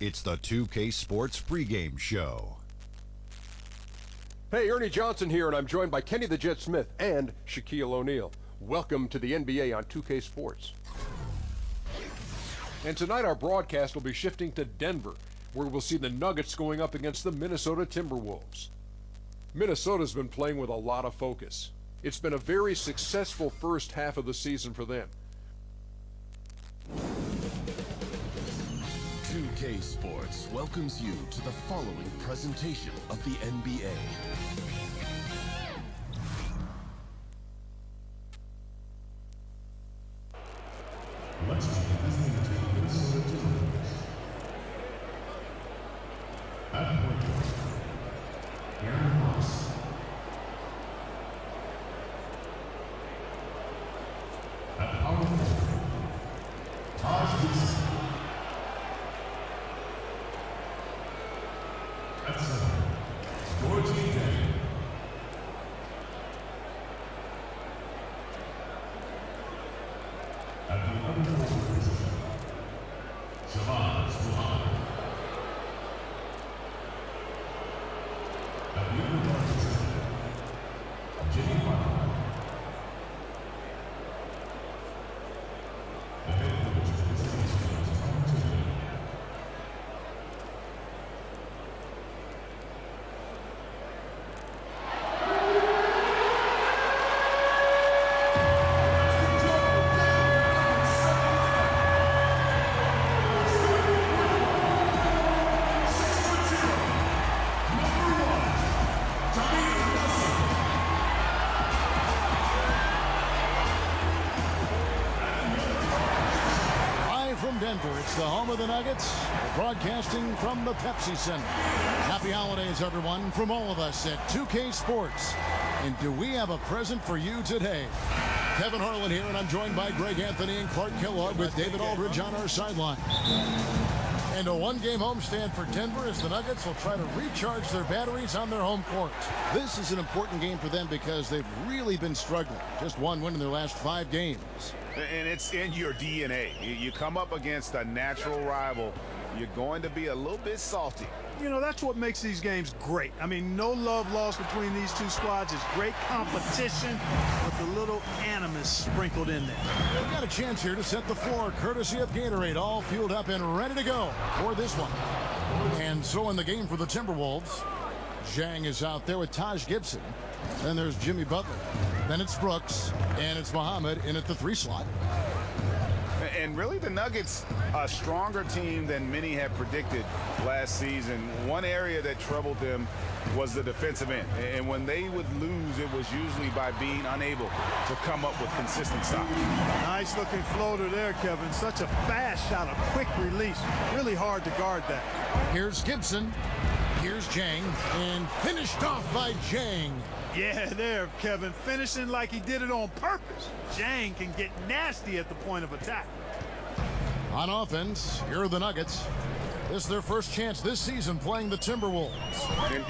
It's the 2K Sports pregame show. Hey, Ernie Johnson here, and I'm joined by Kenny the Jet Smith and Shaquille O'Neal. Welcome to the NBA on 2K Sports. And tonight our broadcast will be shifting to Denver, where we'll see the Nuggets going up against the Minnesota Timberwolves. Minnesota's been playing with a lot of focus. It's been a very successful first half of the season for them. 2K Sports welcomes you to the following presentation of the NBA. Let's begin listening to the Minnesota Timberwolves. At point guard, Aaron Ross. At power forward, Taj Gibson. At center, George Day. At the other forward position, Shabazz Muhammad. At the other guard position, Jimmy Butler. The head coach of this team is Tom Thibodeau. Denver, it's the home of the Nuggets, broadcasting from the Pepsi Center. Happy holidays, everyone, from all of us at 2K Sports. And do we have a present for you today? Kevin Harlan here, and I'm joined by Greg Anthony and Clark Kellogg with David Aldridge on our sideline. And a one-game homestand for Denver as the Nuggets will try to recharge their batteries on their home court. This is an important game for them because they've really been struggling. Just one win in their last 5 games. And it's in your DNA. You come up against a natural rival, you're going to be a little bit salty. You know, that's what makes these games great. I mean, no love lost between these two squads. It's great competition with a little animus sprinkled in there. We've got a chance here to set the floor, courtesy of Gatorade, all fueled up and ready to go for this one. And so in the game for the Timberwolves, Zhang is out there with Taj Gibson. Then there's Jimmy Butler. Then it's Brooks, and it's Muhammad in at the 3 slot. And really the Nuggets, a stronger team than many had predicted last season. One area that troubled them was the defensive end. And when they would lose, it was usually by being unable to come up with consistent stops. Nice looking floater there, Kevin. Such a fast shot, a quick release. Really hard to guard that. Here's Gibson. Here's Zhang, and finished off by Zhang. Yeah, there, Kevin. Finishing like he did it on purpose. Zhang can get nasty at the point of attack. On offense, here are the Nuggets. This is their first chance this season playing the Timberwolves.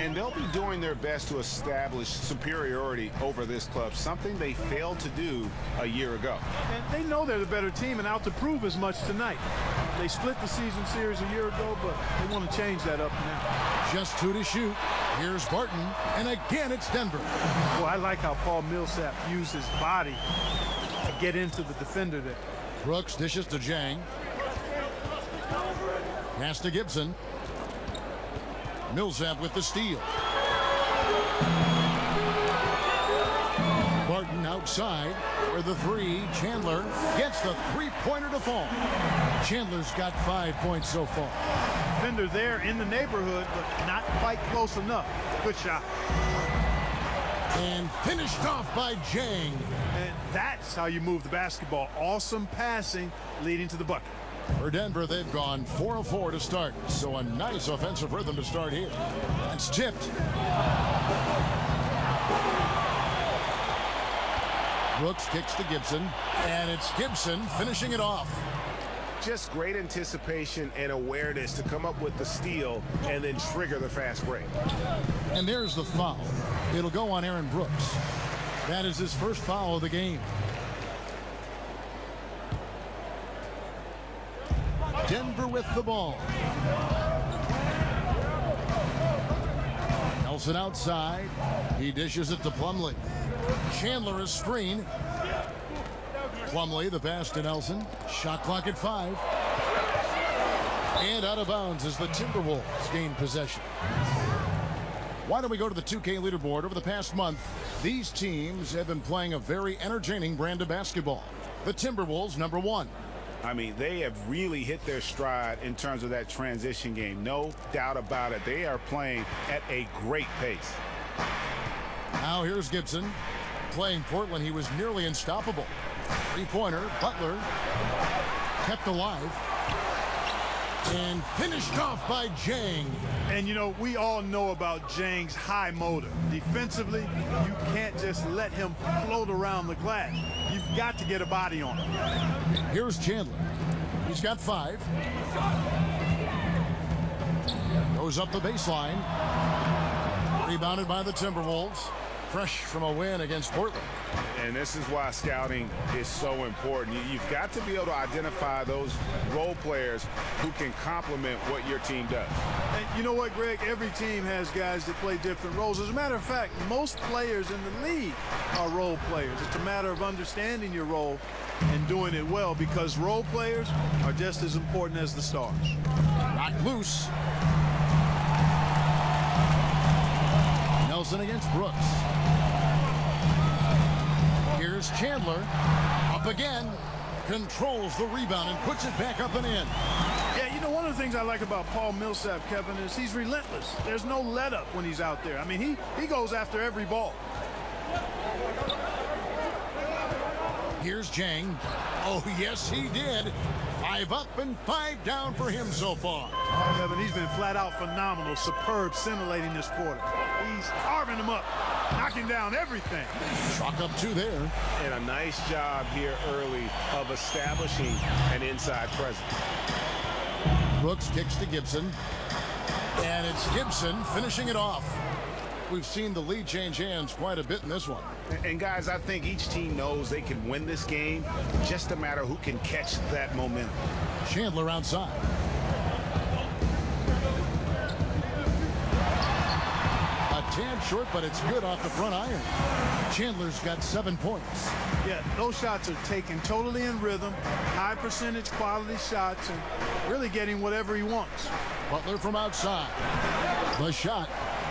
And they'll be doing their best to establish superiority over this club, something they failed to do a year ago. And they know they're the better team and out to prove as much tonight. They split the season series a year ago, but they want to change that up now. Just 2 to shoot. Here's Barton, and again it's Denver. Well, I like how Paul Millsap used his body to get into the defender there. Brooks dishes to Zhang. Pass to Gibson. Millsap with the steal. Barton outside for the 3. Chandler gets the 3-pointer to fall. Chandler's got 5 points so far. Defender there in the neighborhood, but not quite close enough. Good shot. And finished off by Zhang. And that's how you move the basketball. Awesome passing leading to the bucket. For Denver, they've gone 4 of 4 to start, so a nice offensive rhythm to start here. That's tipped. Brooks kicks to Gibson, and it's Gibson finishing it off. Just great anticipation and awareness to come up with the steal and then trigger the fast break. And there's the foul. It'll go on Aaron Brooks. That is his first foul of the game. Denver with the ball. Nelson outside. He dishes it to Plumlee. Chandler is screen. Plumlee, the pass to Nelson. Shot clock at 5. And out of bounds as the Timberwolves gain possession. Why don't we go to the 2K leaderboard? Over the past month, these teams have been playing a very entertaining brand of basketball. The Timberwolves, number 1. I mean, they have really hit their stride in terms of that transition game. No doubt about it. They are playing at a great pace. Now here's Gibson. Playing Portland, he was nearly unstoppable. Three-pointer, Butler kept alive. And finished off by Jang. And, you know, we all know about Jang's high motor. Defensively, you can't just let him float around the glass. You've got to get a body on him. Here's Chandler. He's got 5. Goes up the baseline. Rebounded by the Timberwolves. Fresh from a win against Portland. And this is why scouting is so important. You've got to be able to identify those role players who can complement what your team does. And you know what, Greg? Every team has guys that play different roles. As a matter of fact, most players in the league are role players. It's a matter of understanding your role and doing it well, because role players are just as important as the stars. Knocked loose. Nelson against Brooks. Here's Chandler. Up again. Controls the rebound and puts it back up and in. Yeah, you know, one of the things I like about Paul Millsap, Kevin, is he's relentless. There's no let up when he's out there. I mean, he goes after every ball. Here's Jang. Oh, yes, he did. 5 up and 5 down for him so far. Kevin, he's been flat out phenomenal. Superb, scintillating this quarter. He's carving him up, knocking down everything. Chalk up 2 there. And a nice job here early of establishing an inside presence. Brooks kicks to Gibson. And it's Gibson finishing it off. We've seen the lead change hands quite a bit in this one. And guys, I think each team knows they can win this game. Just a matter who can catch that momentum. Chandler outside. A tad short, but it's good off the front iron. Chandler's got 7 points. Yeah, those shots are taken totally in rhythm, high percentage quality shots, and really getting whatever he wants. Butler from outside. The shot,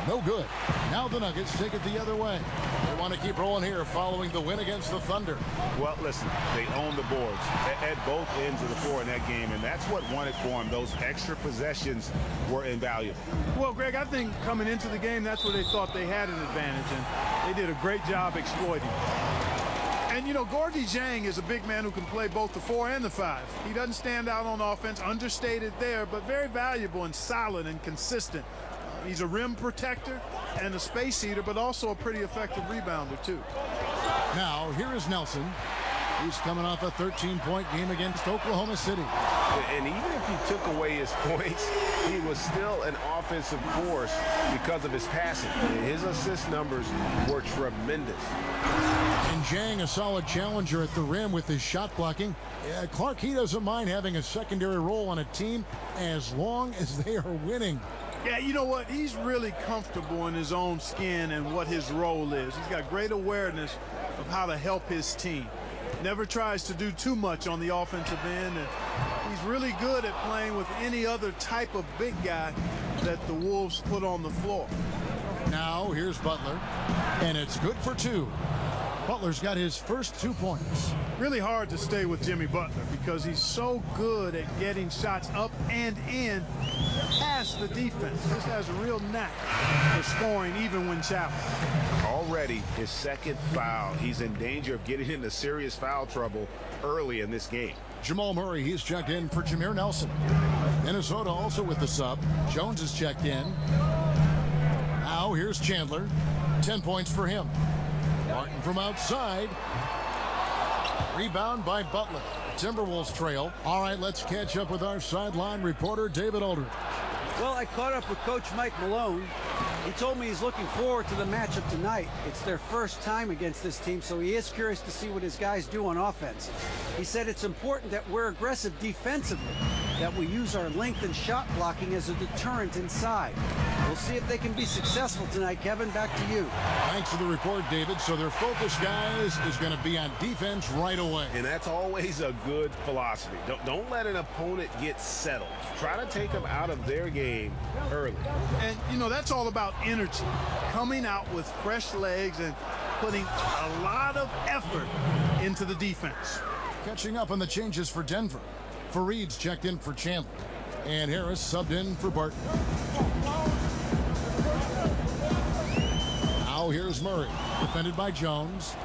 no good. Now the Nuggets take it the other way. They want to keep rolling here following the win against the Thunder. Well, listen, they own the boards at both ends of the floor in that game, and that's what won it for them. Those extra possessions were invaluable. Well, Greg, I think coming into the game, that's where they thought they had an advantage, and they did a great job exploiting it. And, you know, Gorgui Dieng is a big man who can play both the 4 and the 5. He doesn't stand out on offense, understated there, but very valuable and solid and consistent. He's a rim protector and a space eater, but also a pretty effective rebounder, too. Now, here is Nelson. He's coming off a 13-point game against Oklahoma City. And even if he took away his points, he was still an offensive force because of his passing. His assist numbers were tremendous. And Jang, a solid challenger at the rim with his shot blocking. Clark, he doesn't mind having a secondary role on a team as long as they are winning. Yeah, you know what? He's really comfortable in his own skin and what his role is. He's got great awareness of how to help his team. Never tries to do too much on the offensive end, and he's really good at playing with any other type of big guy that the Wolves put on the floor. Now, here's Butler, and it's good for 2. Butler's got his first 2 points. Really hard to stay with Jimmy Butler because he's so good at getting shots up and in past the defense. Just has a real knack for scoring even when challenged. Already his second foul. He's in danger of getting into serious foul trouble early in this game. Jamal Murray, he's checked in for Jameer Nelson. Minnesota also with the sub. Jones is checked in. Now here's Chandler. 10 points for him. Martin from outside. Rebound by Butler. Timberwolves trail. All right, let's catch up with our sideline reporter, David Aldridge. Well, I caught up with Coach Mike Malone. He told me he's looking forward to the matchup tonight. It's their first time against this team, so he is curious to see what his guys do on offense. He said it's important that we're aggressive defensively, that we use our length and shot blocking as a deterrent inside. We'll see if they can be successful tonight. Kevin, back to you. Thanks for the report, David. So their focus, guys, is going to be on defense right away. And that's always a good philosophy. Don't let an opponent get settled. Try to take them out of their game early. And, that's all about energy. Coming out with fresh legs and putting a lot of effort into the defense. Catching up on the changes for Denver. Fareed's checked in for Chandler. And Harris subbed in for Barton. Now here's Murray, defended by Jones.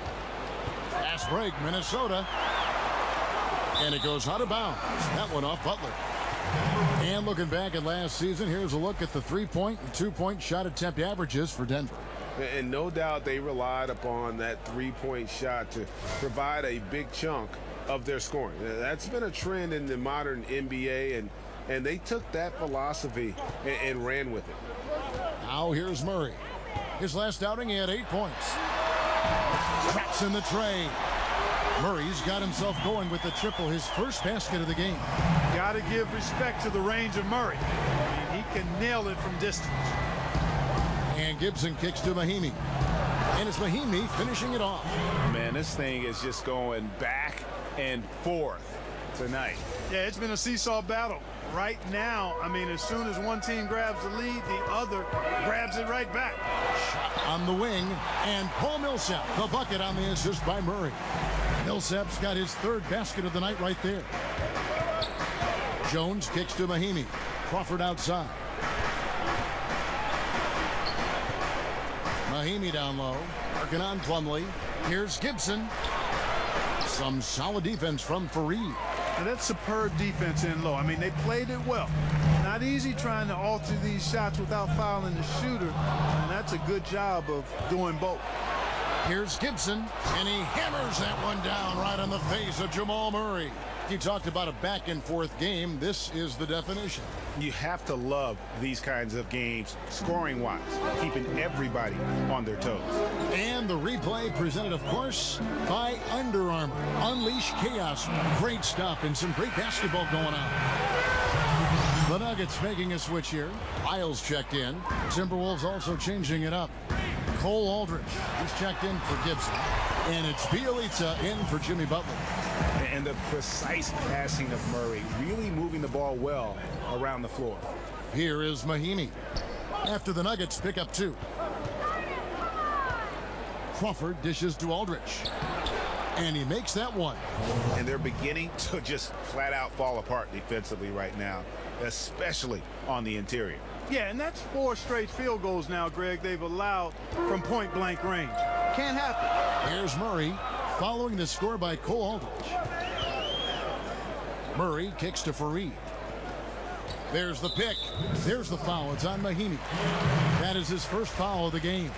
Fast break, Minnesota. And it goes out of bounds. That one off Butler. And looking back at last season, here's a look at the 3-point and 2-point shot attempt averages for Denver. And no doubt they relied upon that 3-point shot to provide a big chunk of their scoring. That's been a trend in the modern NBA, and they took that philosophy and ran with it. Now here's Murray. His last outing, he had 8 points. Traps in the tray. Murray's got himself going with the triple, his first basket of the game. Got to give respect to the range of Murray. I mean, he can nail it from distance. And Gibson kicks to Mahimi. And it's Mahimi finishing it off. Man, this thing is just going back and forth tonight. Yeah, it's been a seesaw battle. Right now, I mean, as soon as one team grabs the lead, the other grabs it right back. Shot on the wing, and Paul Millsap, the bucket on the assist by Murray. Millsap's got his third basket of the night right there. Jones kicks to Mahimi. Crawford outside. Mahimi down low, working on Plumlee. Here's Gibson. Some solid defense from Fareed. And that's superb defense in low. I mean, they played it well. Not easy trying to alter these shots without fouling the shooter, and that's a good job of doing both. Here's Gibson, and he hammers that one down right on the face of Jamal Murray. You talked about a back-and-forth game. This is the definition. You have to love these kinds of games, scoring-wise, keeping everybody on their toes. And the replay presented, of course, by Under Armour. Unleash chaos. Great stuff and some great basketball going on. The Nuggets making a switch here. Lyles checked in. Timberwolves also changing it up. Cole Aldridge is checked in for Gibson. And it's Bielitsa in for Jimmy Butler. And the precise passing of Murray, really moving the ball well around the floor. Here is Mahimi. After the Nuggets pick up 2. Crawford dishes to Aldridge. And he makes that one. And they're beginning to just flat out fall apart defensively right now, especially on the interior. Yeah, and that's 4 straight field goals now, Greg, they've allowed from point-blank range. Can't happen. Here's Murray, following the score by Cole Aldridge. Murray kicks to Fareed. There's the pick. There's the foul. It's on Mahimi. That is his first foul of the game.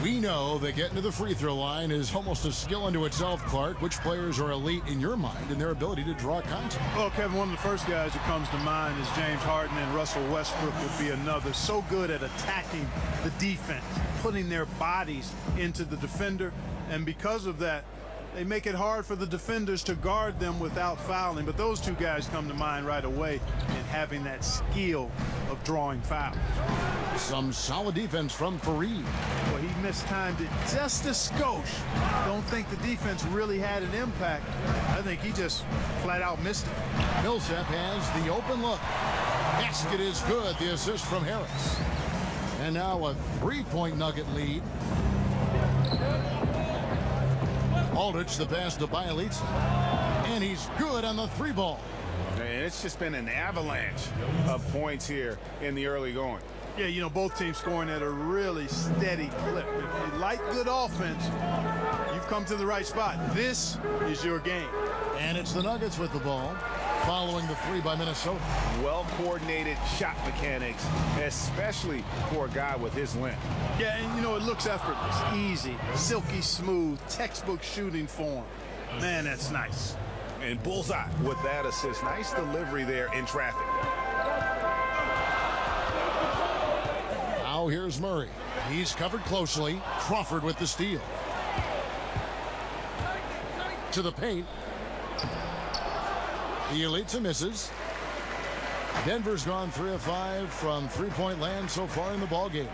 We know that getting to the free throw line is almost a skill unto itself, Clark. Which players are elite in your mind in their ability to draw contact? Well, Kevin, one of the first guys that comes to mind is James Harden, and Russell Westbrook would be another. So good at attacking the defense, putting their bodies into the defender, and because of that, they make it hard for the defenders to guard them without fouling. But those 2 guys come to mind right away in having that skill of drawing fouls. Some solid defense from Fareed. Well, he mistimed it just a skosh. Don't think the defense really had an impact. I think he just flat out missed it. Millsap has the open look. Basket is good. The assist from Harris. And now a 3-point Nugget lead. Aldridge the pass to Bielitsa. And he's good on the 3-ball. And it's just been an avalanche of points here in the early going. Yeah, both teams scoring at a really steady clip. If you like good offense, you've come to the right spot. This is your game. And it's the Nuggets with the ball, following the 3 by Minnesota. Well-coordinated shot mechanics, especially for a guy with his length. Yeah, and it looks effortless, easy, silky smooth, textbook shooting form. Man, that's nice. And bullseye with that assist. Nice delivery there in traffic. Now here's Murray. He's covered closely. Crawford with the steal. To the paint. Bielitsa misses. Denver's gone 3 of 5 from three-point land so far in the ballgame.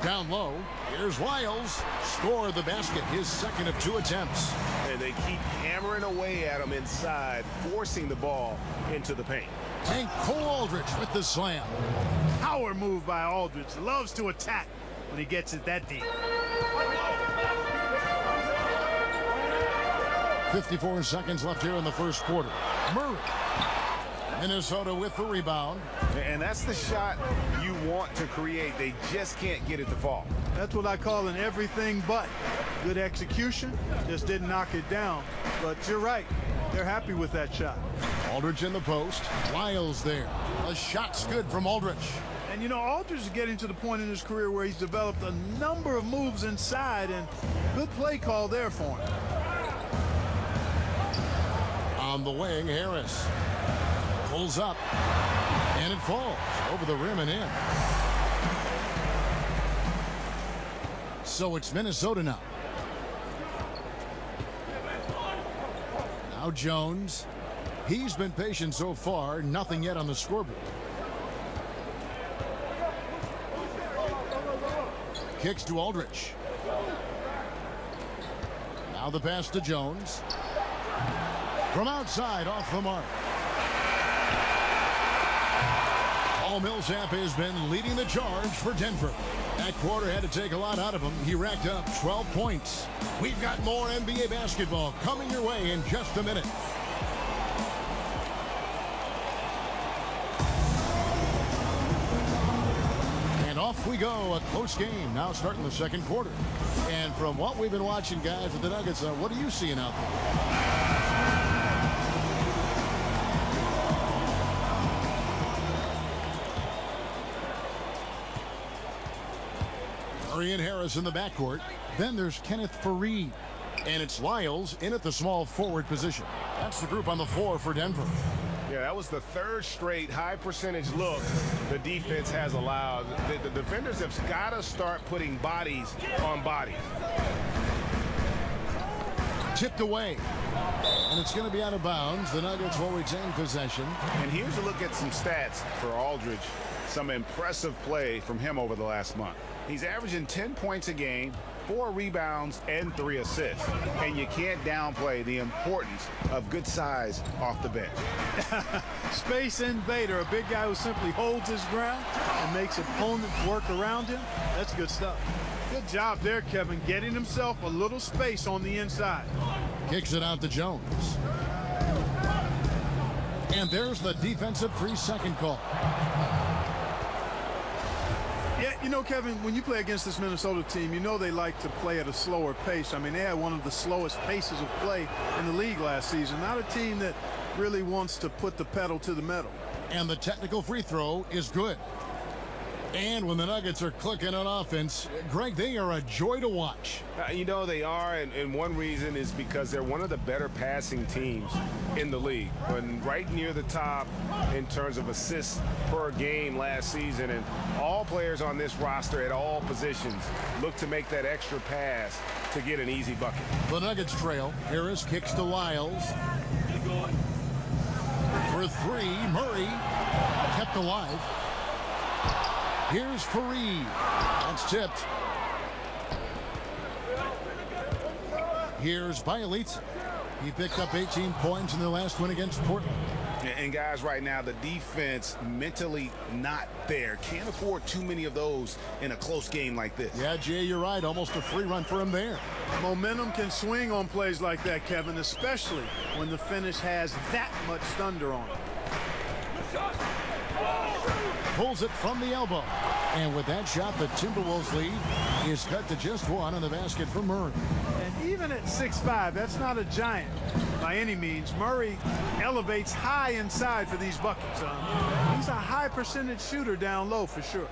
Down low, here's Lyles. Scored the basket, his second of 2 attempts. And they keep hammering away at him inside, forcing the ball into the paint. And Cole Aldridge with the slam. Power move by Aldridge. Loves to attack when he gets it that deep. 54 seconds left here in the first quarter. Murray. Minnesota with the rebound. And that's the shot you want to create. They just can't get it to fall. That's what I call an everything but. Good execution, just didn't knock it down. But you're right, they're happy with that shot. Aldridge in the post. Lyles there. A shot's good from Aldridge. And you know, Aldridge is getting to the point in his career where he's developed a number of moves inside, and good play call there for him. On the wing, Harris. Pulls up. And it falls over the rim and in. So it's Minnesota now. Now Jones. He's been patient so far. Nothing yet on the scoreboard. Kicks to Aldridge. Now the pass to Jones. From outside, off the mark. Paul Millsap has been leading the charge for Denver. That quarter had to take a lot out of him. He racked up 12 points. We've got more NBA basketball coming your way in just a minute. And off we go. A close game now starting the second quarter. And from what we've been watching, guys, with the Nuggets, what are you seeing out there? Murray and Harris in the backcourt. Then there's Kenneth Faried. And it's Lyles in at the small forward position. That's the group on the floor for Denver. Yeah, that was the third straight high percentage look the defense has allowed. The defenders have got to start putting bodies on bodies. Tipped away. And it's going to be out of bounds. The Nuggets will retain possession. And here's a look at some stats for Aldridge. Some impressive play from him over the last month. He's averaging 10 points a game, 4 rebounds, and 3 assists. And you can't downplay the importance of good size off the bench. Space invader, a big guy who simply holds his ground and makes opponents work around him. That's good stuff. Good job there, Kevin, getting himself a little space on the inside. Kicks it out to Jones. And there's the defensive 3-second call. Yeah, you know, Kevin, when you play against this Minnesota team, you know they like to play at a slower pace. I mean, they had one of the slowest paces of play in the league last season. Not a team that really wants to put the pedal to the metal. And the technical free throw is good. And when the Nuggets are clicking on offense, Greg, they are a joy to watch. You know they are, and one reason is because they're one of the better passing teams in the league. When right near the top in terms of assists per game last season, and all players on this roster at all positions look to make that extra pass to get an easy bucket. The Nuggets trail. Harris kicks to Lyles. For 3, Murray kept alive. Here's Faried. That's tipped. Here's Bielitsa. He picked up 18 points in their last win against Portland. And guys, right now, the defense mentally not there. Can't afford too many of those in a close game like this. Yeah, Jay, you're right. Almost a free run for him there. Momentum can swing on plays like that, Kevin, especially when the finish has that much thunder on it. Pulls it from the elbow. And with that shot, the Timberwolves lead is cut to just 1 on the basket for Murray. And even at 6'5", that's not a giant by any means. Murray elevates high inside for these buckets. He's a high percentage shooter down low for sure.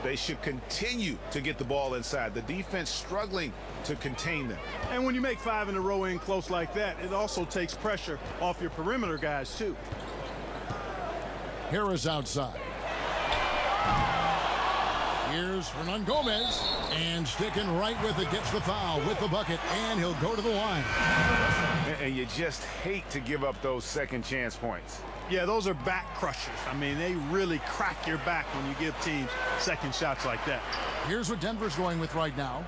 They should continue to get the ball inside. The defense struggling to contain them. And when you make 5 in a row in close like that, it also takes pressure off your perimeter guys too. Harris outside. Here's Hernan Gomez, and sticking right with it, gets the foul with the bucket, and he'll go to the line. And you just hate to give up those second chance points. Yeah, those are back crushers. I mean, they really crack your back when you give teams second shots like that. Here's what Denver's going with right now.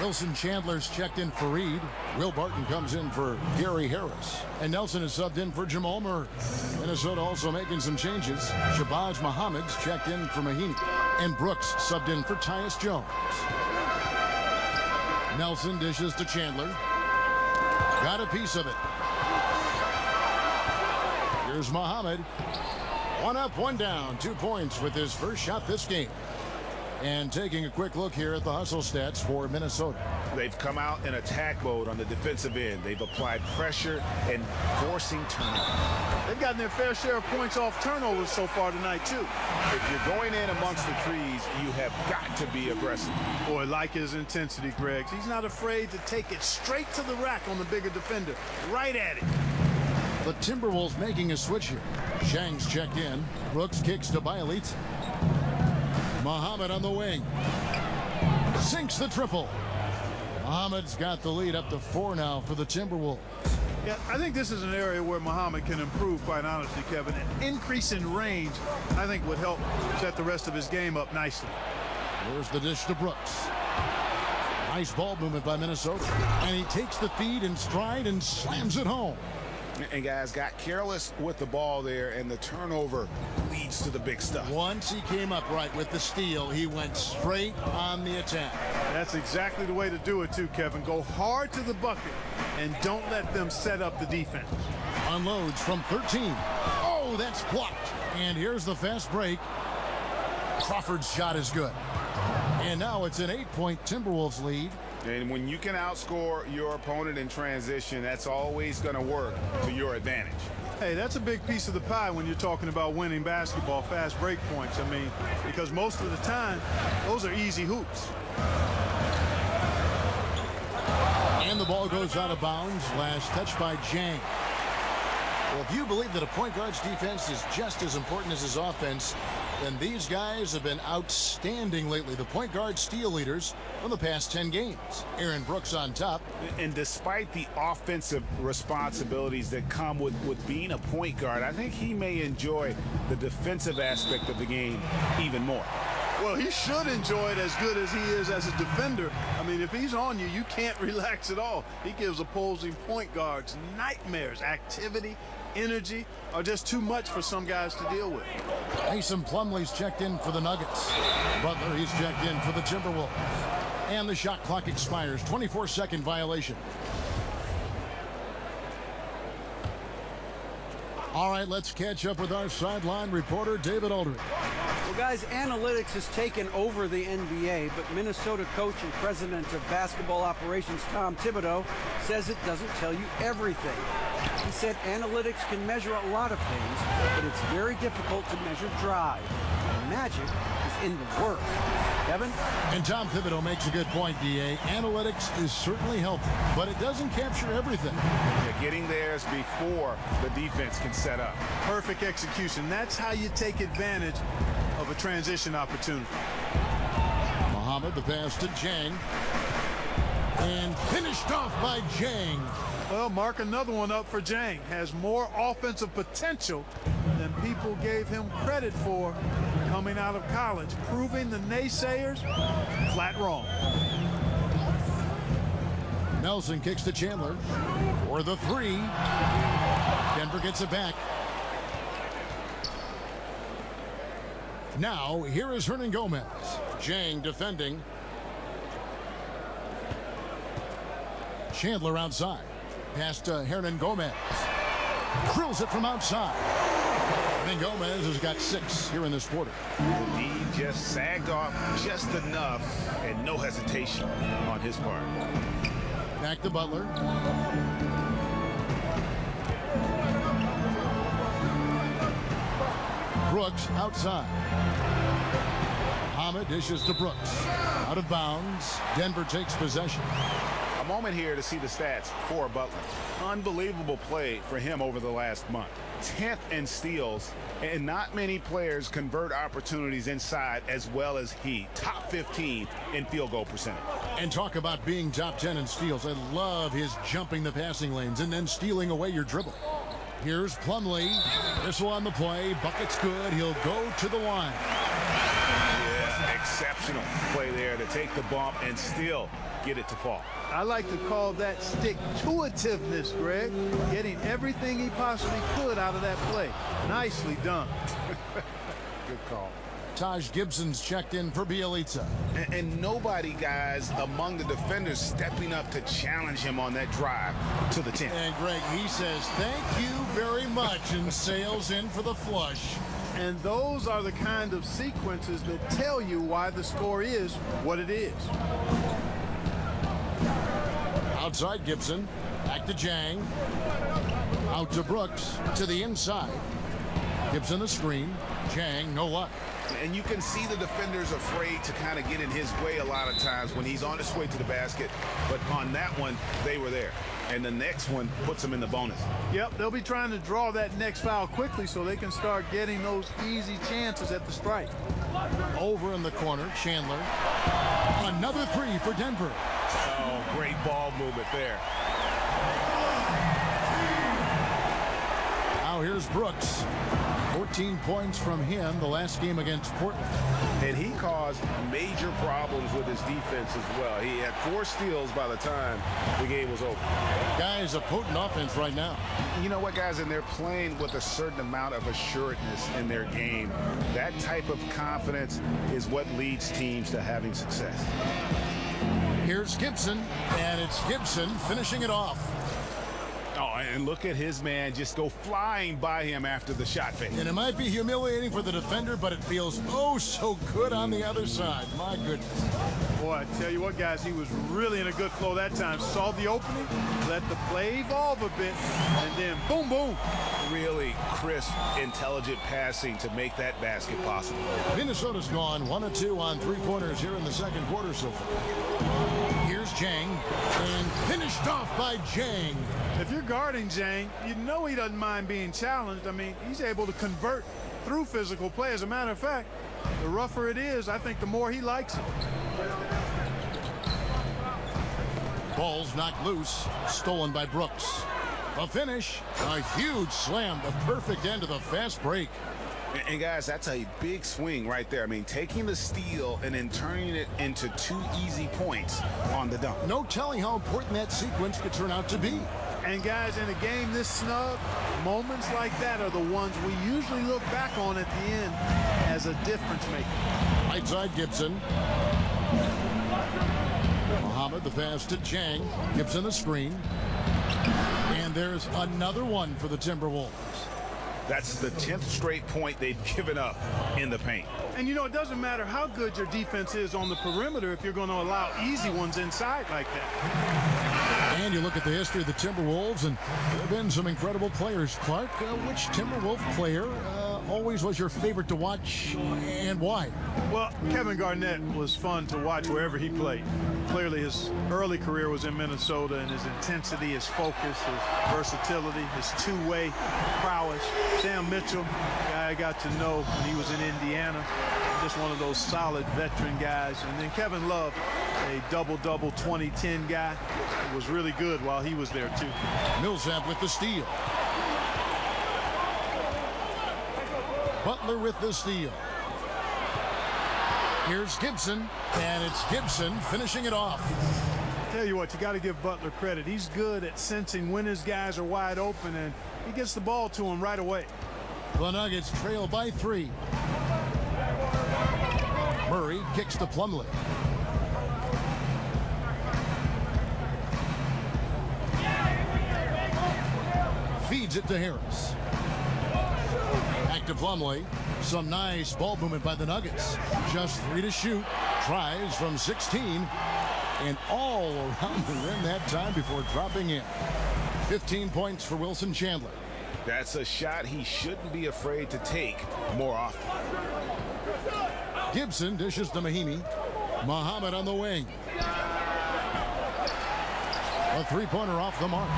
Wilson Chandler's checked in for Reed. Will Barton comes in for Gary Harris. And Nelson is subbed in for Jamal Murray. Minnesota also making some changes. Shabazz Muhammad's checked in for Mahinmi. And Brooks subbed in for Tyus Jones. Nelson dishes to Chandler. Got a piece of it. Here's Muhammad. 1 up, 1 down. 2 points with his first shot this game. And taking a quick look here at the hustle stats for Minnesota. They've come out in attack mode on the defensive end. They've applied pressure and forcing turnovers. They've gotten their fair share of points off turnovers so far tonight, too. If you're going in amongst the trees, you have got to be aggressive. Boy, like his intensity, Greg. He's not afraid to take it straight to the rack on the bigger defender. Right at it. The Timberwolves making a switch here. Zhang's checked in. Brooks kicks to Bielitz. Muhammad on the wing. Sinks the triple. Muhammad's got the lead up to 4 now for the Timberwolves. Yeah, I think this is an area where Muhammad can improve, quite honestly, Kevin. An increase in range, I think, would help set the rest of his game up nicely. Here's the dish to Brooks. Nice ball movement by Minnesota. And he takes the feed in stride and slams it home. And guys got careless with the ball there, and the turnover leads to the big stuff. Once he came up right with the steal, he went straight on the attack. That's exactly the way to do it, too, Kevin. Go hard to the bucket and don't let them set up the defense. Unloads from 13. Oh, that's blocked. And here's the fast break. Crawford's shot is good. And now it's an 8-point Timberwolves lead. And when you can outscore your opponent in transition, that's always going to work to your advantage. Hey, that's a big piece of the pie when you're talking about winning basketball, fast break points. I mean, because most of the time, those are easy hoops. And the ball goes out of bounds. Last touch by Zhang. Well, if you believe that a point guard's defense is just as important as his offense, then these guys have been outstanding lately. The point guard steal leaders from the past 10 games. Aaron Brooks on top. And despite the offensive responsibilities that come with being a point guard, I think he may enjoy the defensive aspect of the game even more. Well, he should enjoy it as good as he is as a defender. I mean, if he's on you, you can't relax at all. He gives opposing point guards nightmares. Activity, energy are just too much for some guys to deal with. Mason Plumlee's checked in for the Nuggets. Butler, he's checked in for the Timberwolves. And the shot clock expires. 24-second violation. All right, let's catch up with our sideline reporter, David Aldridge. Well, guys, analytics has taken over the NBA, but Minnesota coach and president of basketball operations Tom Thibodeau says it doesn't tell you everything. He said analytics can measure a lot of things, but it's very difficult to measure drive. The magic is in the work. Kevin? And Tom Thibodeau makes a good point, D.A. Analytics is certainly helpful, but it doesn't capture everything. Yeah, getting there is before the defense can set up. Perfect execution. That's how you take advantage of a transition opportunity. Muhammad, the pass to Zhang. And finished off by Zhang. Well, mark another one up for Zhang. Has more offensive potential than people gave him credit for coming out of college, proving the naysayers flat wrong. Nelson kicks to Chandler for the 3. Denver gets it back. Now, here is Hernan Gomez. Zhang defending. Chandler outside. Pass to Hernan Gomez. Drills it from outside. Hernan Gomez has got 6 here in this quarter. The D just sagged off just enough, and no hesitation on his part. Back to Butler. Brooks outside. Muhammad dishes to Brooks. Out of bounds. Denver takes possession. A moment here to see the stats for Butler. Unbelievable play for him over the last month. 10th in steals, and not many players convert opportunities inside as well as he. Top 15 in field goal percentage. And talk about being top 10 in steals. I love his jumping the passing lanes and then stealing away your dribble. Here's Plumlee. Missile on the play. Bucket's good. He'll go to the line. Yeah, exceptional play there to take the bump and still get it to fall. I like to call that stick-to-itiveness, Greg. Getting everything he possibly could out of that play. Nicely done. Good call. Taj Gibson's checked in for Bielitsa. And nobody, guys, among the defenders stepping up to challenge him on that drive to the 10. And Greg, he says, thank you very much, and sails in for the flush. And those are the kind of sequences that tell you why the score is what it is. Outside Gibson, back to Jang. Out to Brooks, to the inside. Gibson the screen. Jang, no luck. And you can see the defenders afraid to kind of get in his way a lot of times when he's on his way to the basket. But on that one, they were there. And the next one puts them in the bonus. Yep, they'll be trying to draw that next foul quickly so they can start getting those easy chances at the strike. Over in the corner, Chandler. Another three for Denver. Oh, great ball movement there. Now here's Brooks. 14 points from him the last game against Portland. And he caused major problems with his defense as well. He had 4 steals by the time the game was over. Guys, a potent offense right now. You know what, guys? And they're playing with a certain amount of assuredness in their game. That type of confidence is what leads teams to having success. Here's Gibson, and it's Gibson finishing it off. Oh, and look at his man just go flying by him after the shot fake. And it might be humiliating for the defender, but it feels oh so good on the other side. My goodness. Boy, I tell you what, guys, he was really in a good flow that time. Saw the opening, let the play evolve a bit, and then boom, boom. Really crisp, intelligent passing to make that basket possible. Minnesota's gone 1 of 2 on three-pointers here in the second quarter so far. Here's Jang, and finished off by Jang. If you're guarding Jang, you know he doesn't mind being challenged. I mean, he's able to convert through physical play. As a matter of fact, the rougher it is, I think the more he likes it. Ball's knocked loose, stolen by Brooks. A finish, a huge slam, the perfect end of the fast break. And guys, that's a big swing right there. I mean, taking the steal and then turning it into 2 easy points on the dunk. No telling how important that sequence could turn out to be. And guys, in a game this snug, moments like that are the ones we usually look back on at the end as a difference maker. Right side Gibson. Muhammad the pass to Jang. Gibson the screen. And there's another one for the Timberwolves. That's the 10th straight point they've given up in the paint. And you know, it doesn't matter how good your defense is on the perimeter if you're going to allow easy ones inside like that. And you look at the history of the Timberwolves, and there have been some incredible players. Clark, which Timberwolf player always was your favorite to watch, and why? Well, Kevin Garnett was fun to watch wherever he played. Clearly, his early career was in Minnesota, and his intensity, his focus, his versatility, his two-way prowess. Sam Mitchell, guy I got to know when he was in Indiana. Just one of those solid veteran guys. And then Kevin Love, a double-double 20-10 guy, was really good while he was there, too. Millsap with the steal. Butler with the steal. Here's Gibson, and it's Gibson finishing it off. Tell you what, you got to give Butler credit. He's good at sensing when his guys are wide open, and he gets the ball to him right away. The Nuggets trail by 3. Murray kicks to Plumlee. Feeds it to Harris. Back to Plumlee. Some nice ball movement by the Nuggets. Just 3 to shoot. Tries from 16. And all around the rim that time before dropping in. 15 points for Wilson Chandler. That's a shot he shouldn't be afraid to take more often. Gibson dishes to Mahimi. Muhammad on the wing. A three-pointer off the mark.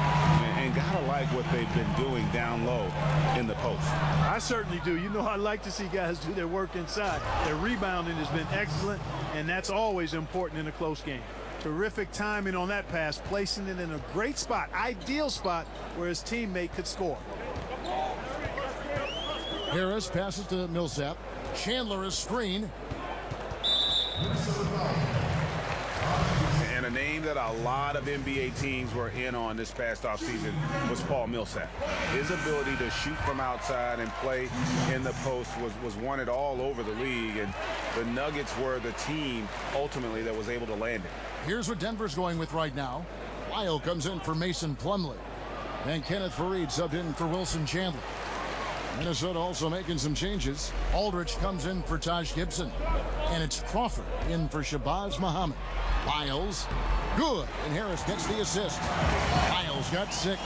And gotta like what they've been doing down low in the post. I certainly do. You know, I like to see guys do their work inside. Their rebounding has been excellent, and that's always important in a close game. Terrific timing on that pass, placing it in a great spot, ideal spot where his teammate could score. Harris passes to Millsap. Chandler is screen. And a name that a lot of NBA teams were in on this past offseason was Paul Millsap. His ability to shoot from outside and play in the post was wanted all over the league, and the Nuggets were the team ultimately that was able to land it. Here's what Denver's going with right now. Lyle comes in for Mason Plumlee. And Kenneth Faried subbed in for Wilson Chandler. Minnesota also making some changes. Aldridge comes in for Taj Gibson. And it's Crawford in for Shabazz Muhammad. Lyles, good. And Harris gets the assist. Lyles got 6.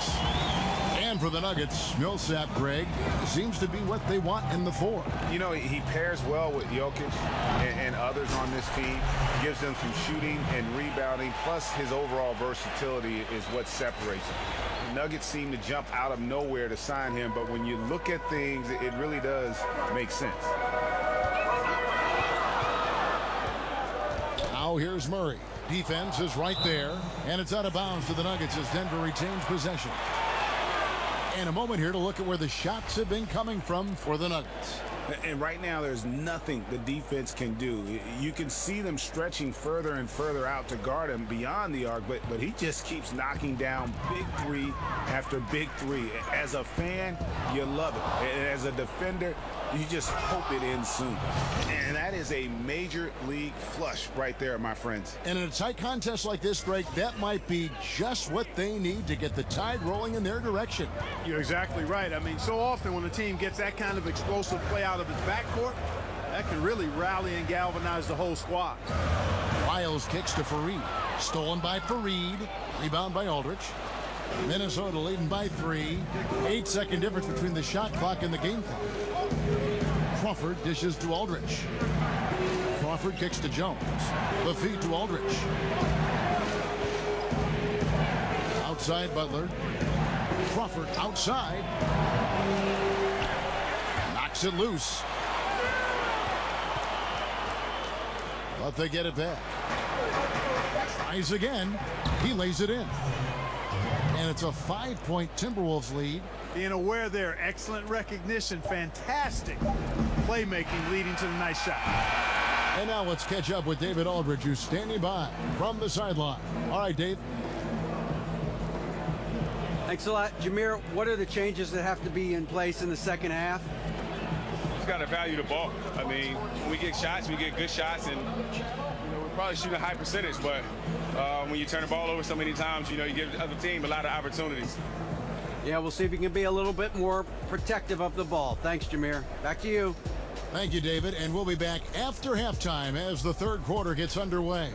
And for the Nuggets, Millsap, Greg, seems to be what they want in the 4. You know, he pairs well with Jokic and others on this team. Gives them some shooting and rebounding. Plus, his overall versatility is what separates him. The Nuggets seem to jump out of nowhere to sign him, but when you look at things, it really does make sense. Now here's Murray. Defense is right there, and it's out of bounds to the Nuggets as Denver retains possession. And a moment here to look at where the shots have been coming from for the Nuggets. And right now, there's nothing the defense can do. You can see them stretching further and further out to guard him beyond the arc, but he just keeps knocking down big three after big three. As a fan, you love it. And as a defender, you just hope it ends soon. And that is a major league flush right there, my friends. And in a tight contest like this, Greg, that might be just what they need to get the tide rolling in their direction. You're exactly right. I mean, so often when a team gets that kind of explosive play out of its backcourt, that can really rally and galvanize the whole squad. Lyles kicks to Faried. Stolen by Faried. Rebound by Aldridge. Minnesota leading by 3. 8-second difference between the shot clock and the game clock. Crawford dishes to Aldridge. Crawford kicks to Jones. The feed to Aldridge. Outside Butler. Crawford outside. Knocks it loose. But they get it back. Tries again. He lays it in. And it's a 5-point Timberwolves lead. Being aware there, excellent recognition, fantastic playmaking leading to the nice shot. And now let's catch up with David Aldridge, who's standing by from the sideline. All right, Dave. Thanks a lot. Jameer, what are the changes that have to be in place in the second half? Just got to value the ball. I mean, when we get shots, we get good shots, and we're probably shooting a high percentage, but when you turn the ball over so many times, you give the other team a lot of opportunities. Yeah, we'll see if you can be a little bit more protective of the ball. Thanks, Jameer. Back to you. Thank you, David. And we'll be back after halftime as the third quarter gets underway.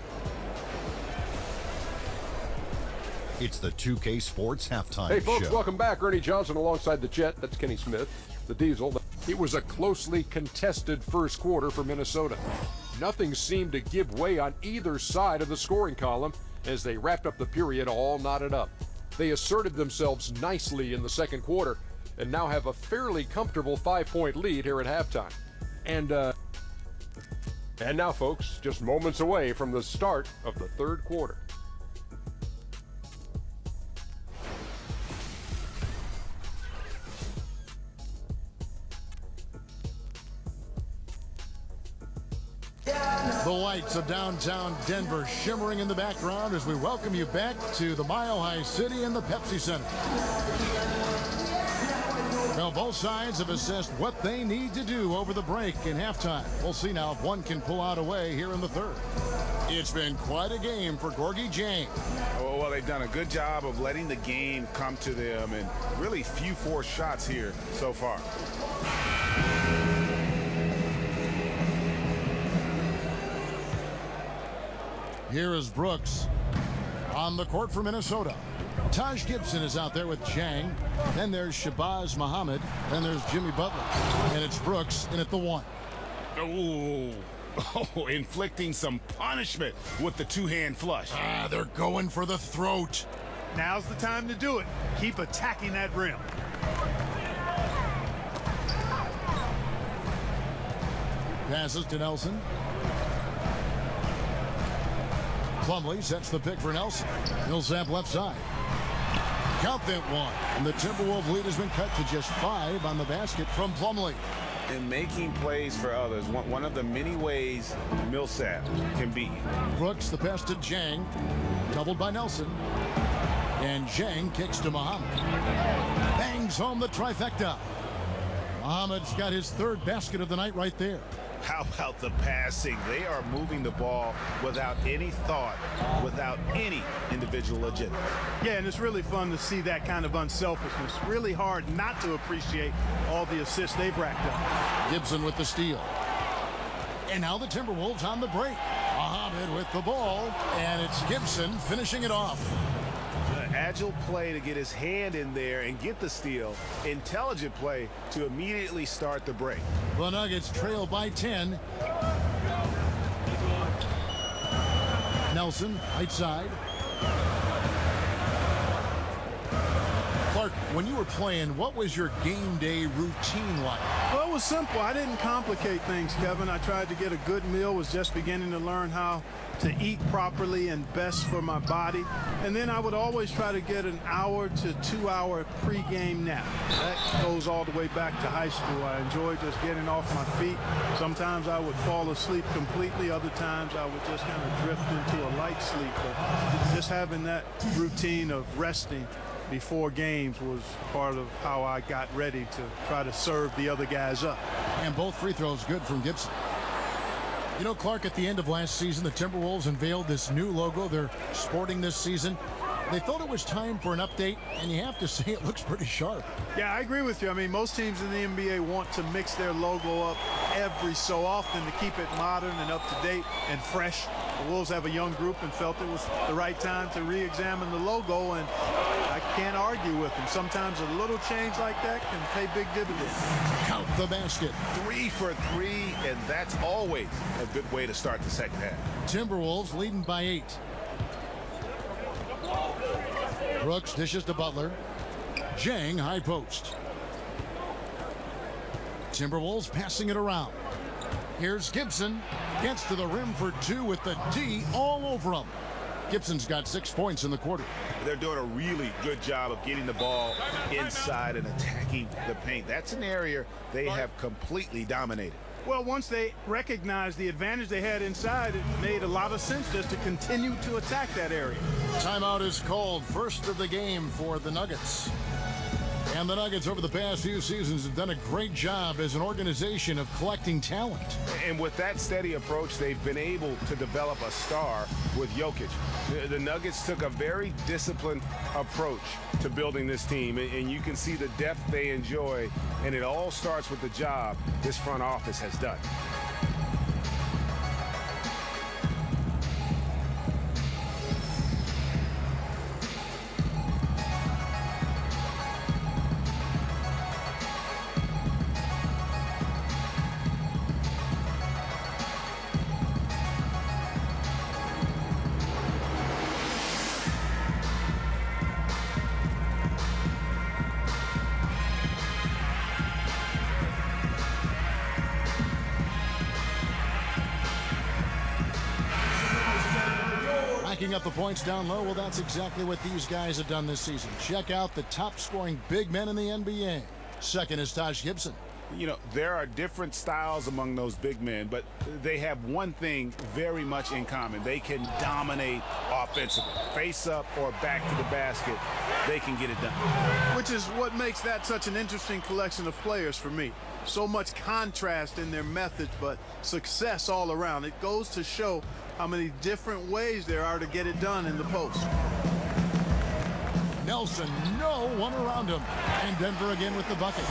It's the 2K Sports Halftime Hey, folks, Show. welcome back. Ernie Johnson alongside the Jet. That's Kenny Smith, the Diesel. It was a closely contested first quarter for Minnesota. Nothing seemed to give way on either side of the scoring column as they wrapped up the period all knotted up. They asserted themselves nicely in the second quarter and now have a fairly comfortable 5-point lead here at halftime. And now, folks, just moments away from the start of the third quarter. The lights of downtown Denver shimmering in the background as we welcome you back to the Mile High City and the Pepsi Center. Now, both sides have assessed what they need to do over the break in halftime. We'll see now if one can pull out a way here in the third. It's been quite a game for Gorgui Dieng. Well, they've done a good job of letting the game come to them, and really few forced shots here so far. Here is Brooks on the court for Minnesota. Taj Gibson is out there with Dieng. Then there's Shabazz Muhammad. Then there's Jimmy Butler. And it's Brooks in at the 1. Oh, inflicting some punishment with the two-hand flush. They're going for the throat. Now's the time to do it. Keep attacking that rim. Passes to Nelson. Plumlee sets the pick for Nelson. Millsap left side. Count that one. And the Timberwolves lead has been cut to just 5 on the basket from Plumlee. and making plays for others. One of the many ways Millsap can beat you. Brooks, the pass to Jang. Doubled by Nelson. And Jang kicks to Muhammad. Bangs home the trifecta. Muhammad's got his third basket of the night right there. How about the passing? They are moving the ball without any thought, without any individual agenda. Yeah, and it's really fun to see that kind of unselfishness. Really hard not to appreciate all the assists they've racked up. Gibson with the steal. And now the Timberwolves on the break. Muhammad with the ball, and it's Gibson finishing it off. An agile play to get his hand in there and get the steal. Intelligent play to immediately start the break. The Nuggets trail by 10. Nelson, right side. Clark, when you were playing, what was your game day routine like? Well, it was simple. I didn't complicate things, Kevin. I tried to get a good meal, was just beginning to learn how to eat properly and best for my body. And then I would always try to get an hour to 2 hour pregame nap. That goes all the way back to high school. I enjoyed just getting off my feet. Sometimes I would fall asleep completely. Other times I would just kind of drift into a light sleep. But just having that routine of resting before games was part of how I got ready to try to serve the other guys up. And both free throws good from Gibson. You know, Clark, at the end of last season, the Timberwolves unveiled this new logo they're sporting this season. They thought it was time for an update, and you have to say it looks pretty sharp. Yeah, I agree with you. I mean, most teams in the NBA want to mix their logo up every so often to keep it modern and up to date and fresh. The Wolves have a young group and felt it was the right time to re-examine the logo, and I can't argue with them. Sometimes a little change like that can pay big dividends. Count the basket. 3 for 3, and that's always a good way to start the second half. Timberwolves leading by 8. Brooks dishes to Butler. Jang high post. Timberwolves passing it around. Here's Gibson. Gets to the rim for 2 with the D all over him. Gibson's got 6 points in the quarter. They're doing a really good job of getting the ball inside and attacking the paint. That's an area they have completely dominated. Well, once they recognized the advantage they had inside, it made a lot of sense just to continue to attack that area. Timeout is called. First of the game for the Nuggets. And the Nuggets over the past few seasons have done a great job as an organization of collecting talent. And with that steady approach, they've been able to develop a star with Jokic. The Nuggets took a very disciplined approach to building this team, and you can see the depth they enjoy, and it all starts with the job this front office has done. Up the points down low. Well, that's exactly what these guys have done this season. Check out the top scoring big men in the NBA. Second is Taj Gibson. You know, there are different styles among those big men, but they have one thing very much in common. They can dominate offensively. Face up or back to the basket, they can get it done. Which is what makes that such an interesting collection of players for me. So much contrast in their methods, but success all around. It goes to show how many different ways there are to get it done in the post. Nelson, no one around him. And Denver again with the bucket.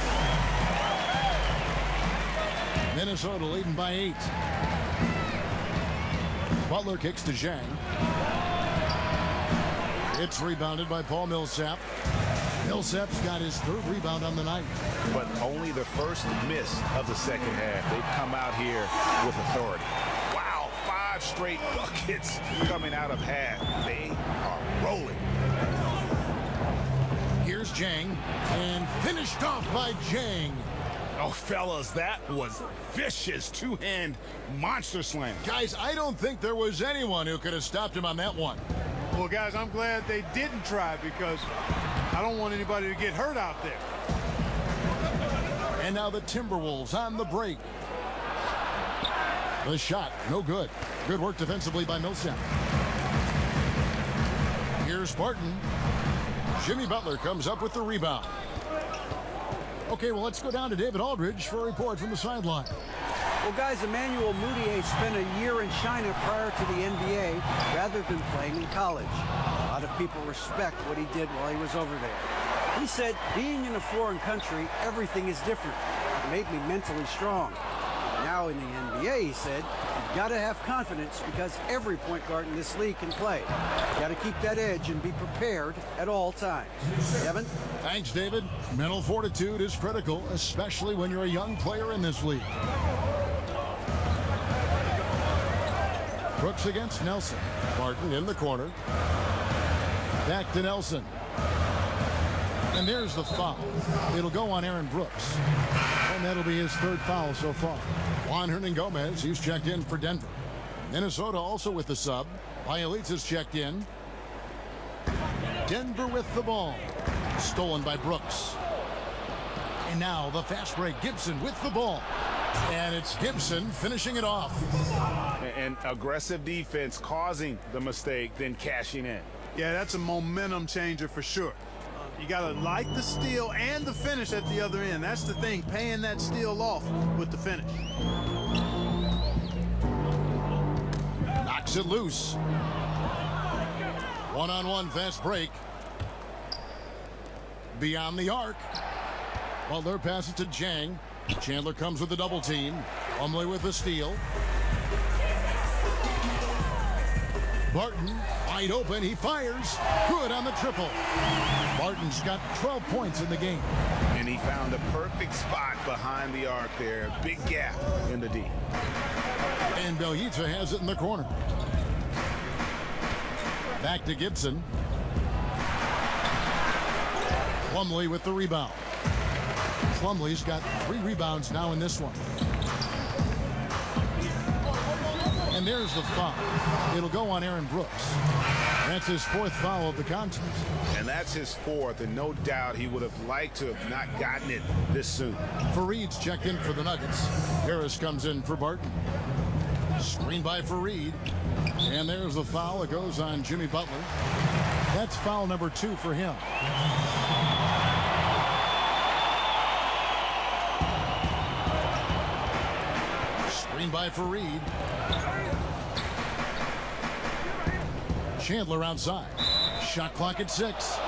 Minnesota leading by 8. Butler kicks to Zhang. It's rebounded by Paul Millsap. Millsap's got his 3rd rebound on the night. But only the first miss of the second half. They've come out here with authority. Wow, 5 straight buckets coming out of half. They are rolling. Here's Zhang, and finished off by Zhang. Oh, fellas, that was vicious 2-hand monster slam. Guys, I don't think there was anyone who could have stopped him on that one. Well, guys, I'm glad they didn't try because I don't want anybody to get hurt out there. And now the Timberwolves on the break. The shot, no good. Good work defensively by Millsap. Here's Barton. Jimmy Butler comes up with the rebound. Okay, well, let's go down to David Aldridge for a report from the sideline. Well, guys, Emmanuel Mudiay spent a year in China prior to the NBA rather than playing in college. A lot of people respect what he did while he was over there. He said, being in a foreign country, everything is different. It made me mentally strong. Now in the NBA, he said, you've got to have confidence because every point guard in this league can play. You've got to keep that edge and be prepared at all times. Evan? Thanks, David. Mental fortitude is critical, especially when you're a young player in this league. Brooks against Nelson. Barton in the corner. Back to Nelson. And there's the foul. It'll go on Aaron Brooks. And that'll be his third foul so far. Juan Hernangomez, he's checked in for Denver. Minnesota also with the sub. Bielitsa's checked in. Denver with the ball. Stolen by Brooks. And now the fast break. Gibson with the ball. And it's Gibson finishing it off. And aggressive defense causing the mistake, then cashing in. Yeah, that's a momentum changer for sure. You got to like the steal and the finish at the other end. That's the thing, paying that steal off with the finish. Knocks it loose. One-on-one fast break. Beyond the arc. Butler passes to Jang. Chandler comes with the double team. Plumlee with the steal. Barton, wide open, he fires. Good on the triple. Barton's got 12 points in the game. And he found a perfect spot behind the arc there. Big gap in the D. And Bielitsa has it in the corner. Back to Gibson. Plumlee with the rebound. Plumlee's got 3 rebounds now in this one. And there's the foul. It'll go on Aaron Brooks. That's his 4th foul of the contest. And that's his 4th, and no doubt he would have liked to have not gotten it this soon. Fareed's checked in for the Nuggets. Harris comes in for Barton. Screen by Fareed. And there's the foul. It goes on Jimmy Butler. That's foul number 2 for him. Screen by Fareed. Chandler outside. Shot clock at 6.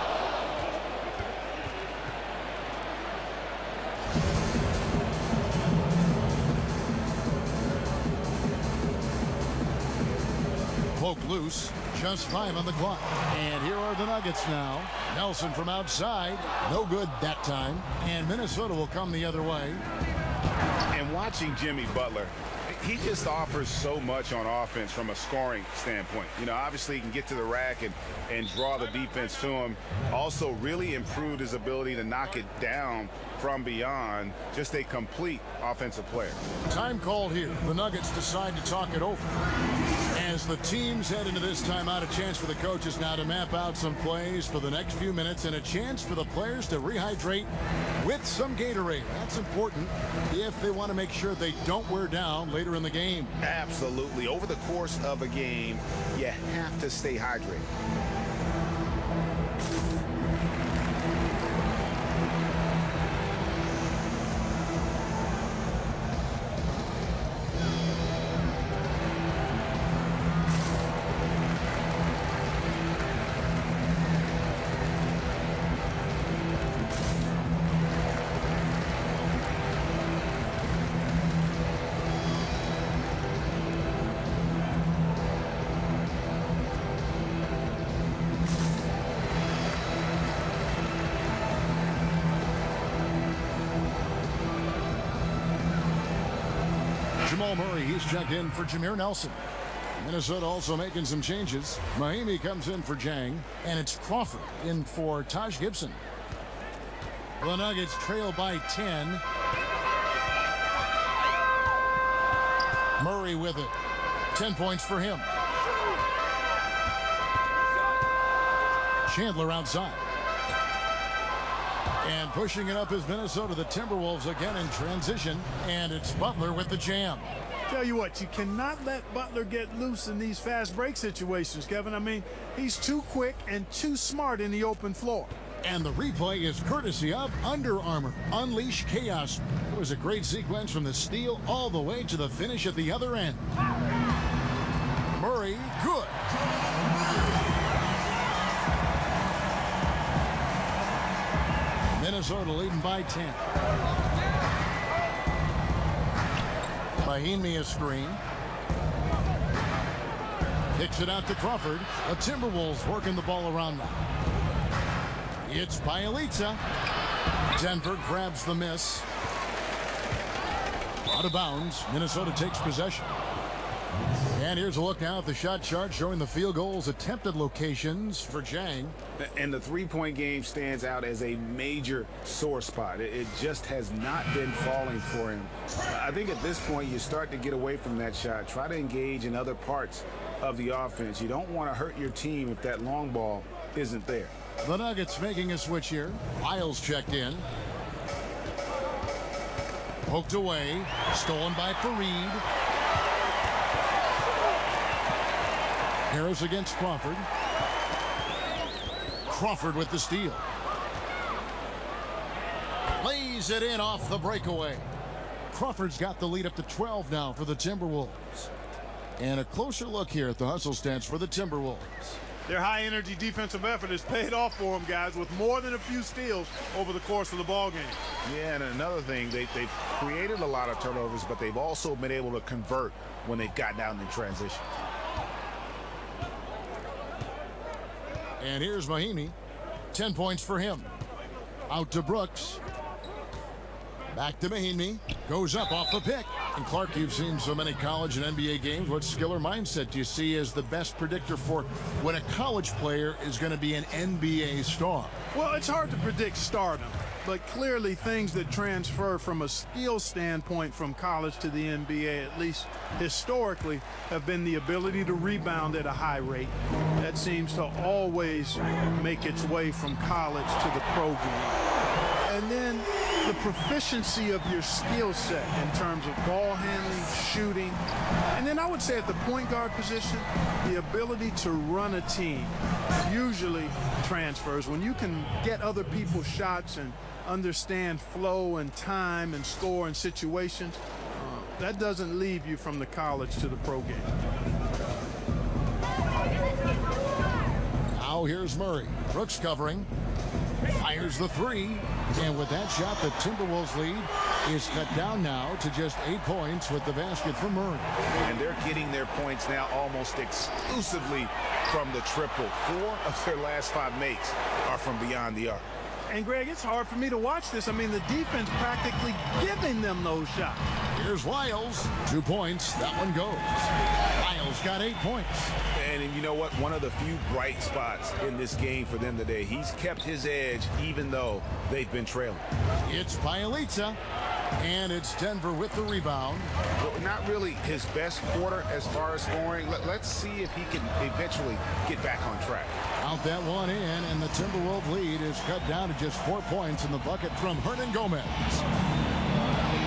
Poke loose. Just 5 on the clock. And here are the Nuggets now. Nelson from outside. No good that time. And Minnesota will come the other way. And watching Jimmy Butler, he just offers so much on offense from a scoring standpoint. You know, obviously he can get to the rack and draw the defense to him. Also really improved his ability to knock it down from beyond. Just a complete offensive player. Time called here. The Nuggets decide to talk it over. As the teams head into this timeout, a chance for the coaches now to map out some plays for the next few minutes and a chance for the players to rehydrate with some Gatorade. That's important if they want to make sure they don't wear down later in the game. Absolutely. Over the course of a game, you have to stay hydrated. Jamal Murray, he's checked in for Jameer Nelson. Minnesota also making some changes. Mahimi comes in for Jang, and it's Crawford in for Taj Gibson. The Nuggets trail by 10. Murray with it. 10 points for him. Chandler outside. And pushing it up is Minnesota. The Timberwolves again in transition. And it's Butler with the jam. Tell you what, you cannot let Butler get loose in these fast break situations, Kevin. I mean, he's too quick and too smart in the open floor. And the replay is courtesy of Under Armour. Unleash chaos. It was a great sequence from the steal all the way to the finish at the other end. Murray, good. Minnesota leading by 10. Mahimi a screen. Kicks it out to Crawford. The Timberwolves working the ball around now. It's Bielitsa. Denver grabs the miss. Out of bounds. Minnesota takes possession. And here's a look now at the shot chart showing the field goals attempted locations for Jang. And the three-point game stands out as a major sore spot. It just has not been falling for him. I think at this point you start to get away from that shot. Try to engage in other parts of the offense. You don't want to hurt your team if that long ball isn't there. The Nuggets making a switch here. Miles checked in. Poked away. Stolen by Fareed. Harris against Crawford. Crawford with the steal. Lays it in off the breakaway. Crawford's got the lead up to 12 now for the Timberwolves. And a closer look here at the hustle stats for the Timberwolves. Their high-energy defensive effort has paid off for them, guys, with more than a few steals over the course of the ball game. Yeah, and another thing, they've created a lot of turnovers, but they've also been able to convert when they've got down in transition. And here's Mahimi. 10 points for him. Out to Brooks. Back to Mahimi. Goes up off the pick. And Clark, you've seen so many college and NBA games. What skill or mindset do you see as the best predictor for when a college player is going to be an NBA star? Well, it's hard to predict stardom, but clearly things that transfer from a skill standpoint from college to the NBA, at least historically, have been the ability to rebound at a high rate. That seems to always make its way from college to the pro game. And then the proficiency of your skill set in terms of ball handling, shooting, and then I would say at the point guard position, the ability to run a team usually transfers. When you can get other people's shots and understand flow and time and score and situations, that doesn't leave you from the college to the pro game. Now here's Murray. Brooks covering. Fires the three. And with that shot, the Timberwolves lead is cut down now to just 8 points with the basket from Murray. And they're getting their points now almost exclusively from the triple. 4 of their last 5 makes are from beyond the arc. And, Greg, it's hard for me to watch this. I mean, the defense practically giving them those shots. Here's Wiles. 2 points. That one goes. Wiles got 8 points. And you know what? One of the few bright spots in this game for them today. He's kept his edge even though they've been trailing. It's Bielitsa. And it's Denver with the rebound. Well, not really his best quarter as far as scoring. Let's see if he can eventually get back on track. Out that one in, and the Timberwolves lead is cut down to just 4 points in the bucket from Hernan Gomez.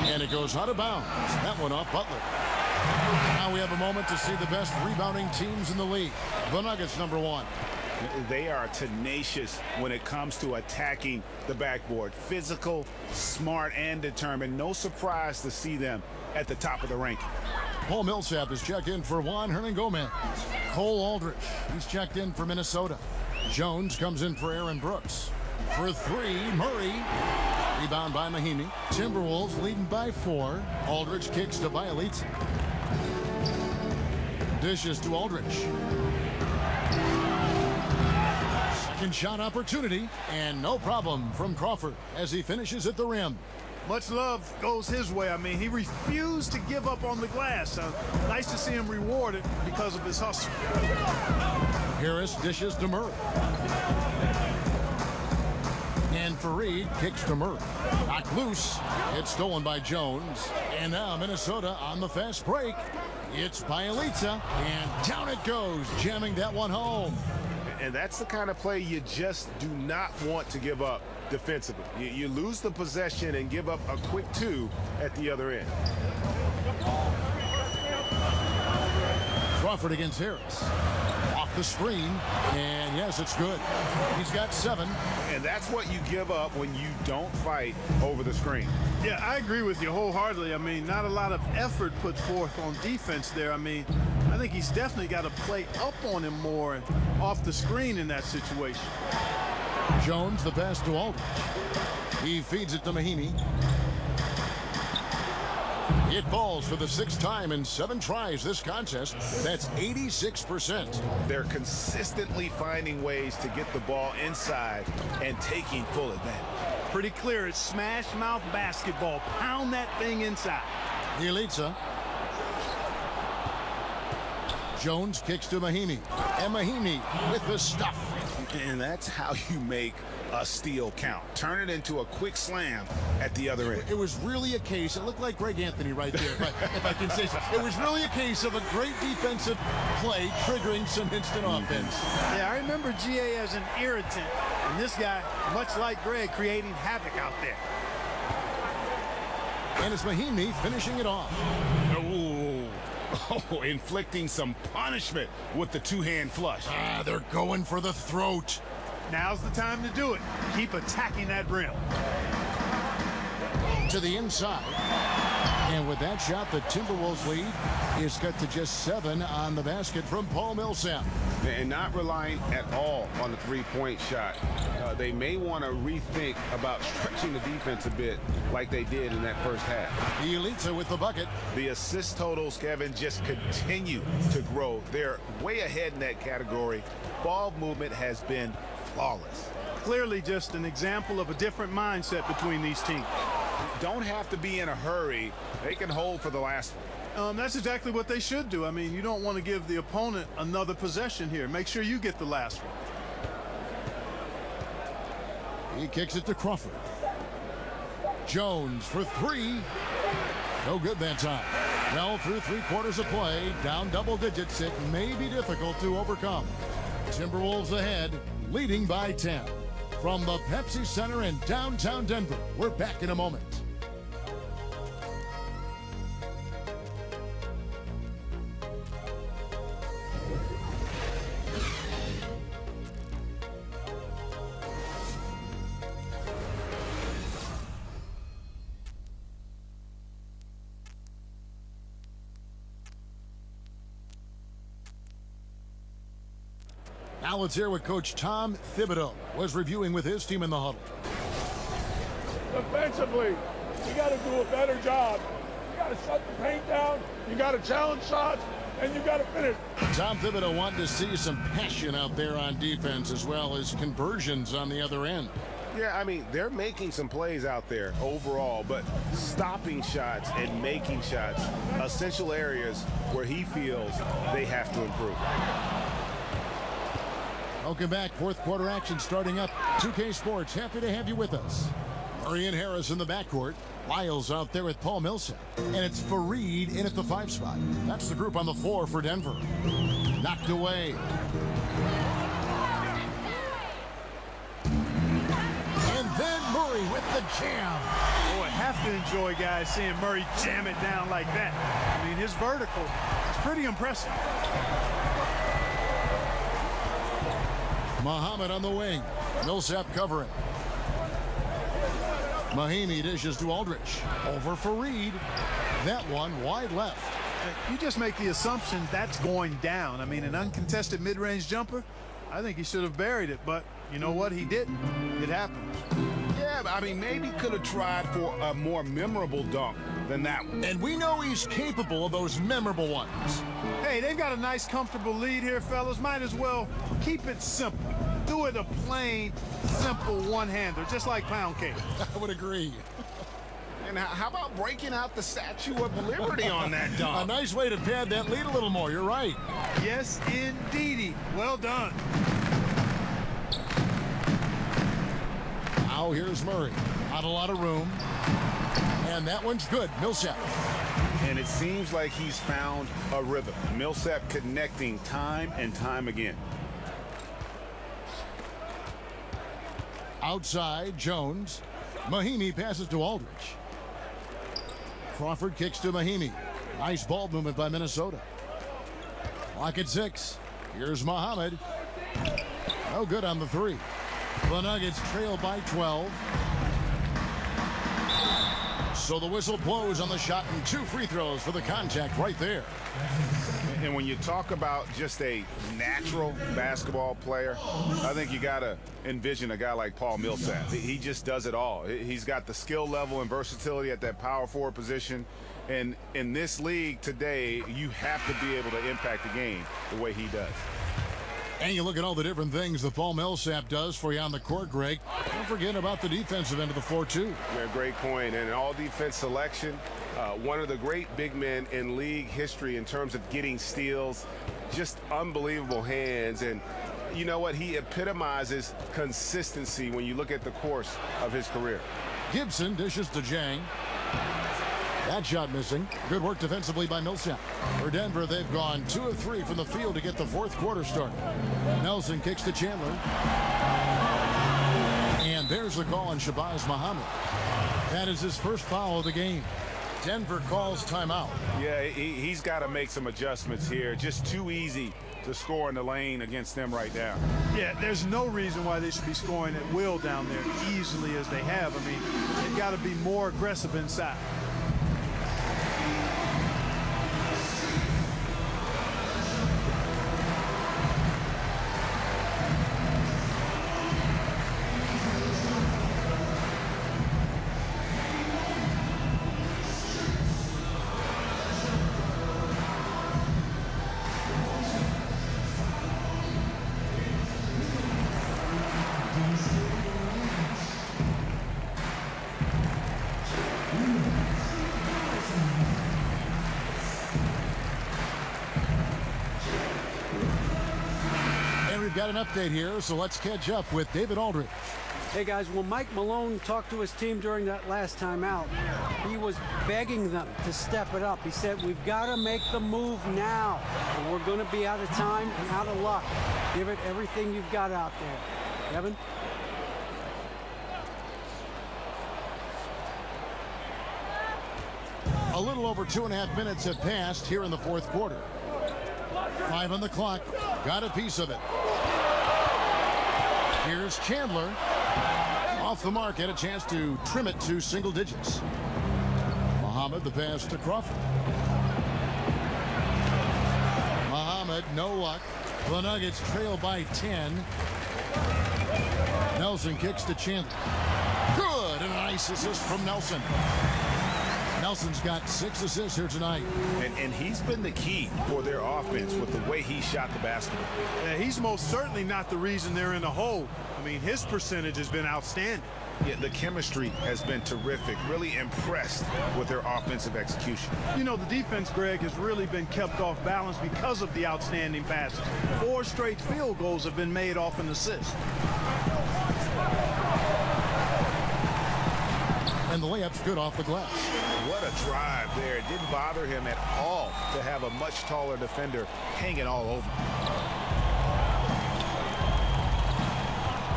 And it goes out of bounds. That one off Butler. Now we have a moment to see the best rebounding teams in the league. The Nuggets, number 1. They are tenacious when it comes to attacking the backboard. Physical, smart, and determined. No surprise to see them at the top of the ranking. Paul Millsap is checked in for Juan Hernan Gomez. Cole Aldrich, he's checked in for Minnesota. Jones comes in for Aaron Brooks. For 3, Murray. Rebound by Mahimi. Timberwolves leading by 4. Aldrich kicks to Bielitsa. Dishes to Aldrich. Second shot opportunity, and no problem from Crawford as he finishes at the rim. Much love goes his way. I mean, he refused to give up on the glass. Nice to see him rewarded because of his hustle. Harris dishes to Murray. And Fareed kicks to Murray. Knocked loose. It's stolen by Jones. And now Minnesota on the fast break. It's Bielitsa, and down it goes, jamming that one home. And that's the kind of play you just do not want to give up defensively. You lose the possession and give up a quick 2 at the other end. Crawford against Harris. Off the screen, and yes, it's good. He's got 7. And that's what you give up when you don't fight over the screen. Yeah, I agree with you wholeheartedly. I mean, not a lot of effort put forth on defense there. I mean, I think he's definitely got to play up on him more and off the screen in that situation. Jones, the pass to Aldridge. He feeds it to Mahinmi. It falls for the 6th time in 7 tries this contest. That's 86%. They're consistently finding ways to get the ball inside and taking full advantage. Pretty clear. It's smash mouth basketball. Pound that thing inside. Elitsa. Jones kicks to Mahinmi. And Mahinmi with the stuff. And that's how you make a steal count. Turn it into a quick slam at the other end. It was really a case, it looked like Greg Anthony right there, if I can say so. It was really a case of a great defensive play triggering some instant offense. Yeah, I remember GA as an irritant. And this guy, much like Greg, creating havoc out there. And it's Mahinmi finishing it off. Oh, inflicting some punishment with the 2-hand flush. They're going for the throat. Now's the time to do it. Keep attacking that rim. To the inside. And with that shot, the Timberwolves lead is cut to just 7 on the basket from Paul Millsap. And not relying at all on the 3-point shot. They may want to rethink about stretching the defense a bit like they did in that first half. Elitsa with the bucket. The assist totals, Kevin, just continue to grow. They're way ahead in that category. Ball movement has been flawless. Clearly just an example of a different mindset between these teams. Don't have to be in a hurry. They can hold for the last one. That's exactly what they should do. I mean, you don't want to give the opponent another possession here. Make sure you get the last one. He kicks it to Crawford. Jones for 3. No good that time. Well, through 3 quarters of play, down double digits, it may be difficult to overcome. Timberwolves ahead, leading by 10. From the Pepsi Center in downtown Denver, we're back in a moment. Now let's hear what Coach Tom Thibodeau was reviewing with his team in the huddle. Defensively, you got to do a better job. You got to shut the paint down. You got to challenge shots, and you got to finish. Tom Thibodeau wanted to see some passion out there on defense as well as conversions on the other end. Yeah, I mean, they're making some plays out there overall, but stopping shots and making shots, essential areas where he feels they have to improve. Welcome back. 4th quarter action starting up. 2K Sports, happy to have you with us. Murray and Harris in the backcourt. Lyles out there with Paul Millsap. And it's Fareed in at the 5 spot. That's the group on the floor for Denver. Knocked away. And then Murray with the jam. Boy, have to enjoy, guys, seeing Murray jam it down like that. I mean, his vertical is pretty impressive. Muhammad on the wing. Millsap covering. Mahinmi dishes to Aldridge. Over Fareed. That one wide left. You just make the assumption that's going down. I mean, an uncontested mid-range jumper, I think he should have buried it, but you know what? He didn't. It happened. Yeah, but I mean, maybe could have tried for a more memorable dunk than that one. And we know he's capable of those memorable ones. Hey, they've got a nice, comfortable lead here, fellas. Might as well keep it simple. Do it a plain, simple one-hander, just like pound cake. I would agree. And how about breaking out the Statue of Liberty on that dunk? A nice way to pad that lead a little more. You're right. Yes, indeedy. Well done. Now here's Murray. Not a lot of room. And that one's good. Millsap. And it seems like he's found a rhythm. Millsap connecting time and time again. Outside, Jones. Mahimi passes to Aldridge. Crawford kicks to Mahimi. Nice ball movement by Minnesota. Clock at 6. Here's Muhammad. No good on the three. The Nuggets trail by 12. So the whistle blows on the shot and 2 free throws for the contact right there. And when you talk about just a natural basketball player, I think you got to envision a guy like Paul Millsap. He just does it all. He's got the skill level and versatility at that power forward position. And in this league today, you have to be able to impact the game the way he does. And you look at all the different things that Paul Millsap does for you on the court, Greg. Don't forget about the defensive end of the floor, too. Yeah, great point. And all defense selection, one of the great big men in league history in terms of getting steals, just unbelievable hands. And you know what? He epitomizes consistency when you look at the course of his career. Gibson dishes to Jang. That shot missing. Good work defensively by Millsap. For Denver, they've gone 2 of 3 from the field to get the fourth quarter started. Nelson kicks to Chandler. And there's the call on Shabazz Muhammad. That is his first foul of the game. Denver calls timeout. Yeah, he's got to make some adjustments here. Just too easy to score in the lane against them right now. Yeah, there's no reason why they should be scoring at will down there easily as they have. I mean, they've got to be more aggressive inside. We've got an update here, so let's catch up with David Aldridge. Hey guys, well, Mike Malone talked to his team during that last time out. He was begging them to step it up. He said, we've got to make the move now, or we're going to be out of time and out of luck. Give it everything you've got out there. Kevin? A little over 2.5 minutes have passed here in the fourth quarter. 5 on the clock. Got a piece of it. Here's Chandler. Off the mark, had a chance to trim it to single digits. Muhammad, the pass to Crawford. Muhammad, no luck. The Nuggets trail by 10. Nelson kicks to Chandler. Good, and a nice assist from Nelson. Nelson's got 6 assists here tonight. And he's been the key for their offense with the way he shot the basketball. Yeah, he's most certainly not the reason they're in the hole. I mean, his percentage has been outstanding. Yeah, the chemistry has been terrific. Really impressed with their offensive execution. You know, the defense, Greg, has really been kept off balance because of the outstanding passes. 4 straight field goals have been made off an assist. And the layup's good off the glass. What a drive there. It didn't bother him at all to have a much taller defender hanging all over.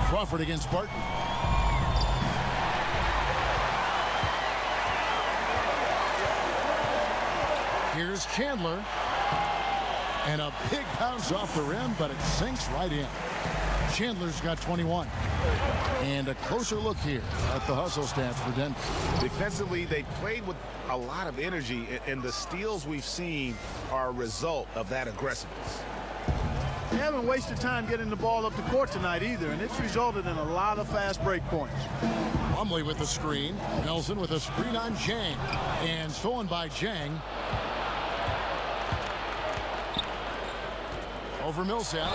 Crawford against Barton. Here's Chandler. And a big bounce off the rim, but it sinks right in. Chandler's got 21. And a closer look here at the hustle stats for Denver. Defensively, they played with a lot of energy, and the steals we've seen are a result of that aggressiveness. They haven't wasted time getting the ball up the court tonight either, and it's resulted in a lot of fast break points. Plumlee with the screen. Nelson with a screen on Jang. And stolen by Jang. Over Millsap.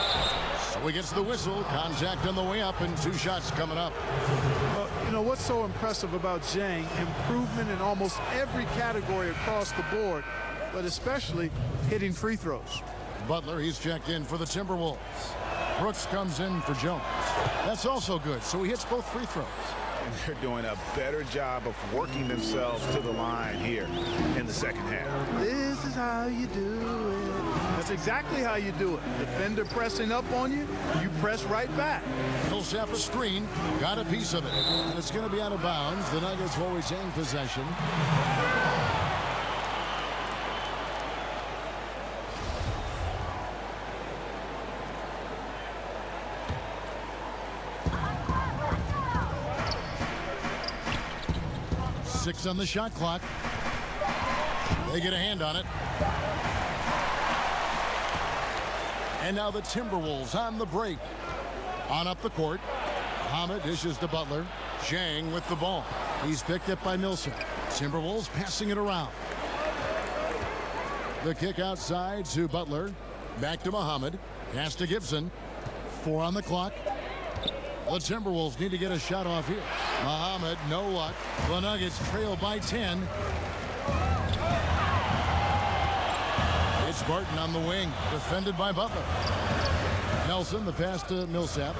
So he gets the whistle. Contact on the way up and 2 shots coming up. Well, you know what's so impressive about Jang? Improvement in almost every category across the board, but especially hitting free throws. Butler, he's checked in for the Timberwolves. Brooks comes in for Jones. That's also good, so he hits both free throws. And they're doing a better job of working themselves to the line here in the second half. This is how you do it. That's exactly how you do it. Defender pressing up on you, you press right back. Millsap a screen, got a piece of it. And it's going to be out of bounds. The Nuggets will retain possession. Six on the shot clock. They get a hand on it. And now the Timberwolves on the break. On up the court. Muhammad dishes to Butler. Zhang with the ball. He's picked up by Millsap. Timberwolves passing it around. The kick outside to Butler. Back to Muhammad. Pass to Gibson. 4 on the clock. The Timberwolves need to get a shot off here. Muhammad, no luck. The Nuggets trail by 10. It's Barton on the wing, defended by Butler. Nelson, the pass to Millsap.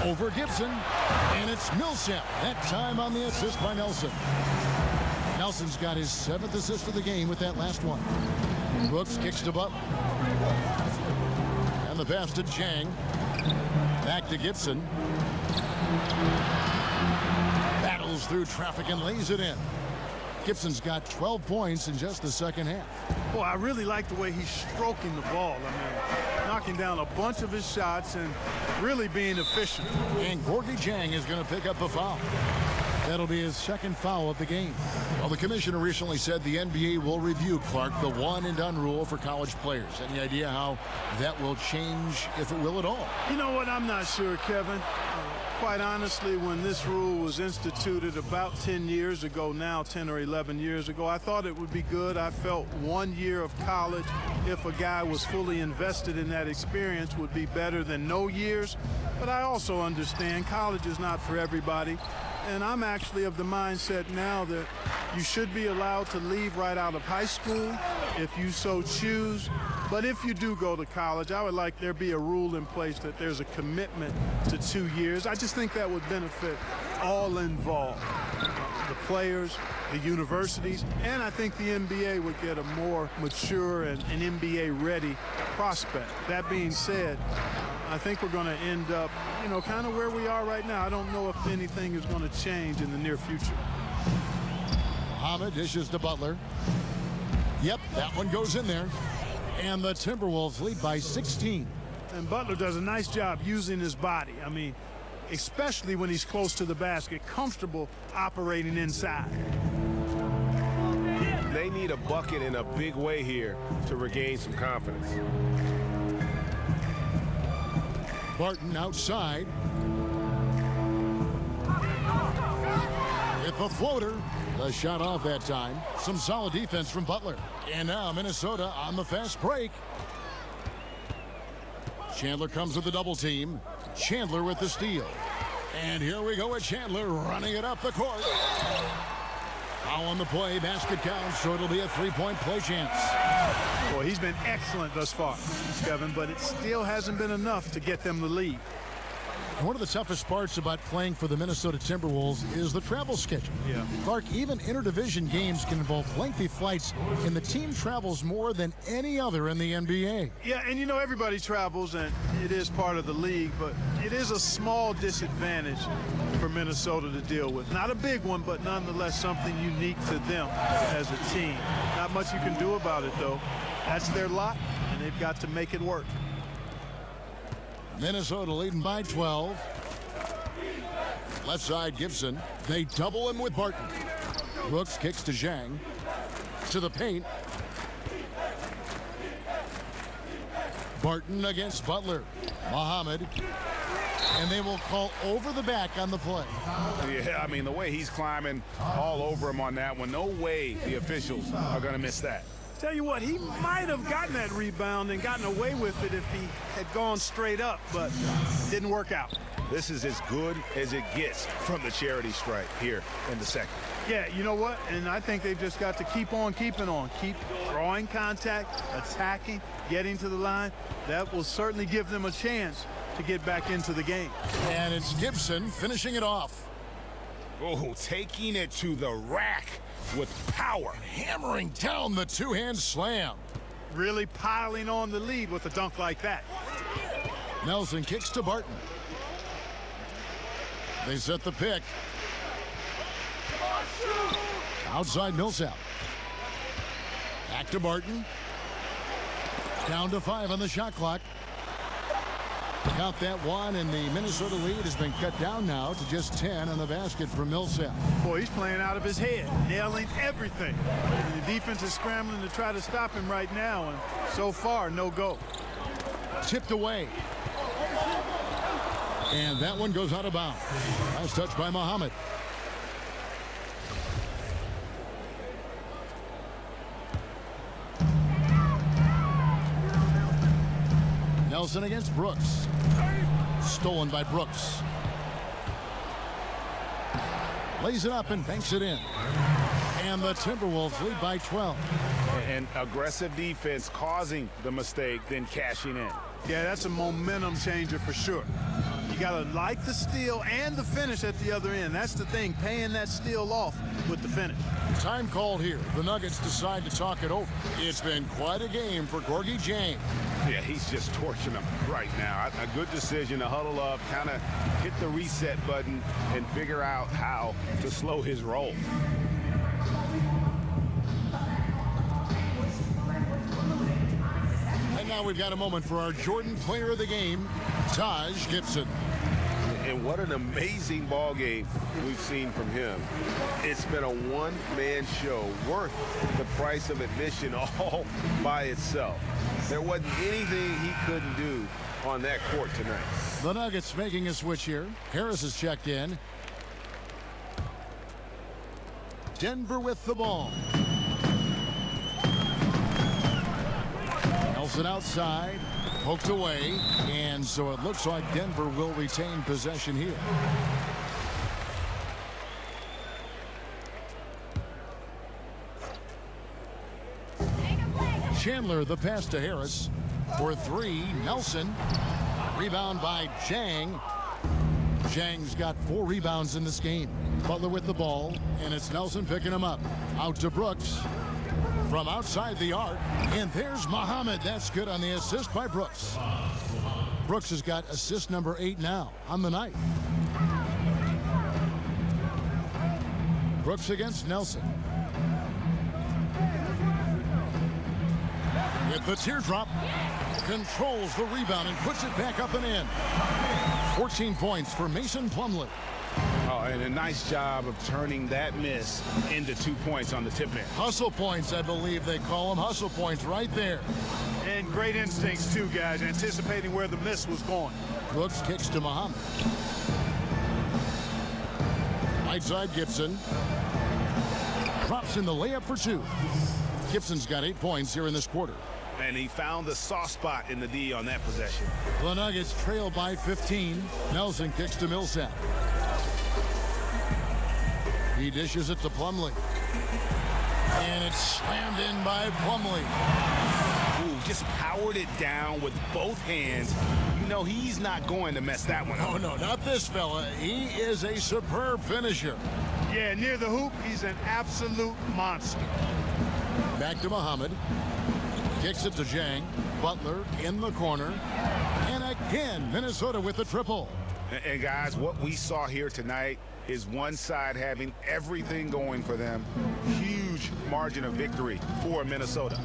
Over Gibson, and it's Millsap. That time on the assist by Nelson. Nelson's got his 7th assist of the game with that last one. Brooks kicks to Butler. And the pass to Zhang. Back to Gibson. Battles through traffic and lays it in. Gibson's got 12 points in just the second half. Well, I really like the way he's stroking the ball. I mean, knocking down a bunch of his shots and really being efficient. And Gorgui Zhang is going to pick up a foul. That'll be his 2nd foul of the game. Well, the commissioner recently said the NBA will review, Clark, the one and done rule for college players. Any idea how that will change, if it will at all? You know what? I'm not sure, Kevin. Quite honestly, when this rule was instituted about 10 years ago now, 10 or 11 years ago, I thought it would be good. I felt 1 year of college, if a guy was fully invested in that experience, would be better than no years. But I also understand college is not for everybody. And I'm actually of the mindset now that you should be allowed to leave right out of high school if you so choose. But if you do go to college, I would like there be a rule in place that there's a commitment to 2 years. I just think that would benefit all involved, the players, the universities, and I think the NBA would get a more mature and an NBA-ready prospect. That being said, I think we're going to end up, you know, kind of where we are right now. I don't know if anything is going to change in the near future. Muhammad dishes to Butler. Yep, that one goes in there. And the Timberwolves lead by 16. And Butler does a nice job using his body. I mean, especially when he's close to the basket, comfortable operating inside. They need a bucket in a big way here to regain some confidence. Barton outside. With the floater. The shot off that time. Some solid defense from Butler. And now Minnesota on the fast break. Chandler comes with the double team. Chandler with the steal. And here we go with Chandler running it up the court. Foul on the play. Basket counts, so it'll be a 3-point play chance. Well, he's been excellent thus far, Kevin, but it still hasn't been enough to get them the lead. One of the toughest parts about playing for the Minnesota Timberwolves is the travel schedule. Yeah. Clark, even interdivision games can involve lengthy flights, and the team travels more than any other in the NBA. Yeah, and you know, everybody travels, and it is part of the league, but it is a small disadvantage for Minnesota to deal with. Not a big one, but nonetheless something unique to them as a team. Not much you can do about it, though. That's their lot, and they've got to make it work. Minnesota leading by 12. Left side, Gibson. They double him with Barton. Brooks kicks to Zhang. To the paint. Barton against Butler. Muhammad. And they will call over the back on the play. Yeah, I mean, the way he's climbing all over him on that one, no way the officials are going to miss that. Tell you what, he might have gotten that rebound and gotten away with it if he had gone straight up, but didn't work out. This is as good as it gets from the charity stripe here in the second. Yeah, you know what? And I think they've just got to keep on keeping on. Keep drawing contact, attacking, getting to the line. That will certainly give them a chance to get back into the game. And it's Gibson finishing it off. Oh, taking it to the rack with power. Hammering down the two-hand slam. really piling on the lead with a dunk like that. Nelson kicks to Barton. They set the pick. Outside Millsap. Back to Barton. Down to 5 on the shot clock. Count that one, and the Minnesota lead has been cut down now to just 10 on the basket for Millsap. Boy, he's playing out of his head, nailing everything. And the defense is scrambling to try to stop him right now, and so far, no go. Tipped away. And that one goes out of bounds. Last touch by Muhammad. Nelson against Brooks. Stolen by Brooks. Lays it up and banks it in. And the Timberwolves lead by 12. And aggressive defense causing the mistake, then cashing in. Yeah, that's a momentum changer for sure. You got to like the steal and the finish at the other end. That's the thing, paying that steal off with the finish. Time called here. The Nuggets decide to talk it over. It's been quite a game for Gorgui Dieng. Yeah, he's just torching them right now. A good decision to huddle up, kind of hit the reset button, and figure out how to slow his roll. And now we've got a moment for our Jordan Player of the Game, Taj Gibson. And what an amazing ball game we've seen from him. It's been a one-man show worth the price of admission all by itself. There wasn't anything he couldn't do on that court tonight. The Nuggets making a switch here. Harris has checked in. Denver with the ball. Nelson outside. Poked away, and so it looks like Denver will retain possession here. Chandler the pass to Harris. For 3, Nelson. Rebound by Dieng. Dieng's got 4 rebounds in this game. Butler with the ball, and it's Nelson picking him up. Out to Brooks. From outside the arc, and there's Muhammad. That's good on the assist by Brooks. Brooks has got assist number 8 now on the night. Brooks against Nelson. With the teardrop, controls the rebound and puts it back up and in. 14 points for Mason Plumlee. Oh, and a nice job of turning that miss into 2 points on the tip man. Hustle points, I believe they call them. Hustle points right there. And great instincts, too, guys, anticipating where the miss was going. Brooks kicks to Muhammad. Right side Gibson. Drops in the layup for 2. Gibson's got 8 points here in this quarter. And he found the soft spot in the D on that possession. The Nuggets trail by 15. Nelson kicks to Millsap. He dishes it to Plumlee. And it's slammed in by Plumlee. Ooh, just powered it down with both hands. You know, he's not going to mess that one up. Oh, no, not this fella. He is a superb finisher. Yeah, near the hoop, he's an absolute monster. Back to Muhammad. Kicks it to Dieng. Butler in the corner. And again, Minnesota with the triple. And guys, what we saw here tonight is one side having everything going for them. Huge margin of victory for Minnesota.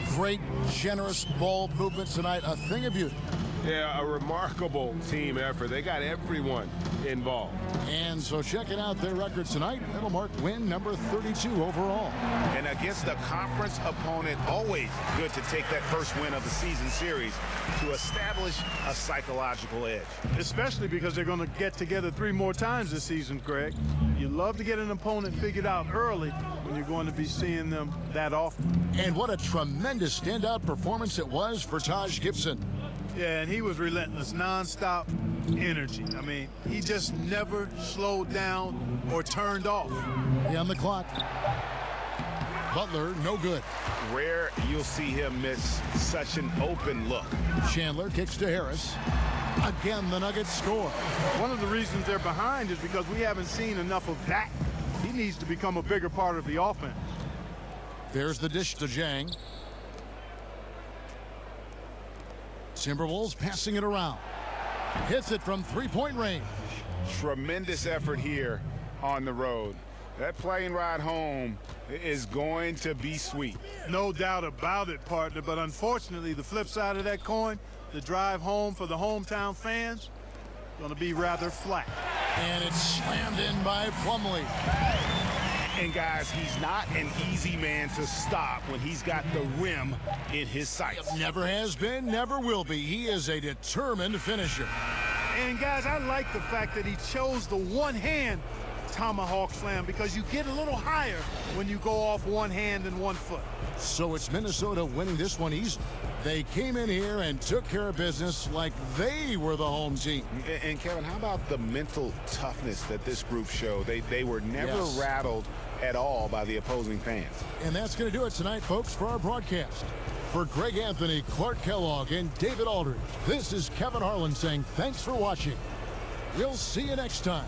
Great, generous ball movement tonight. A thing of beauty. Yeah, a remarkable team effort. They got everyone involved. And so checking out their record tonight, that'll mark win number 32 overall. And against a conference opponent, always good to take that first win of the season series to establish a psychological edge. Especially because they're going to get together 3 more times this season, Greg. You love to get an opponent figured out early when you're going to be seeing them that often. And what a tremendous standout performance it was for Taj Gibson. Yeah, and he was relentless, nonstop energy. I mean, he just never slowed down or turned off. On the clock. Butler, no good. Rare you'll see him miss such an open look. Chandler kicks to Harris. Again, the Nuggets score. One of the reasons they're behind is because we haven't seen enough of that. He needs to become a bigger part of the offense. There's the dish to Dieng. Timberwolves passing it around. Hits it from three-point range. Tremendous effort here on the road. That plane ride home is going to be sweet. No doubt about it, partner, but unfortunately, the flip side of that coin, the drive home for the hometown fans, going to be rather flat. And it's slammed in by Plumlee. And guys, he's not an easy man to stop when he's got the rim in his sights. Never has been, never will be. He is a determined finisher. And guys, I like the fact that he chose the one-hand tomahawk slam because you get a little higher when you go off one hand and 1 foot. So it's Minnesota winning this one easily. They came in here and took care of business like they were the home team. And Kevin, how about the mental toughness that this group showed? They were never rattled at all by the opposing fans. And that's going to do it tonight, folks, for our broadcast. For Greg Anthony, Clark Kellogg, and David Aldridge, this is Kevin Harlan saying thanks for watching. We'll see you next time.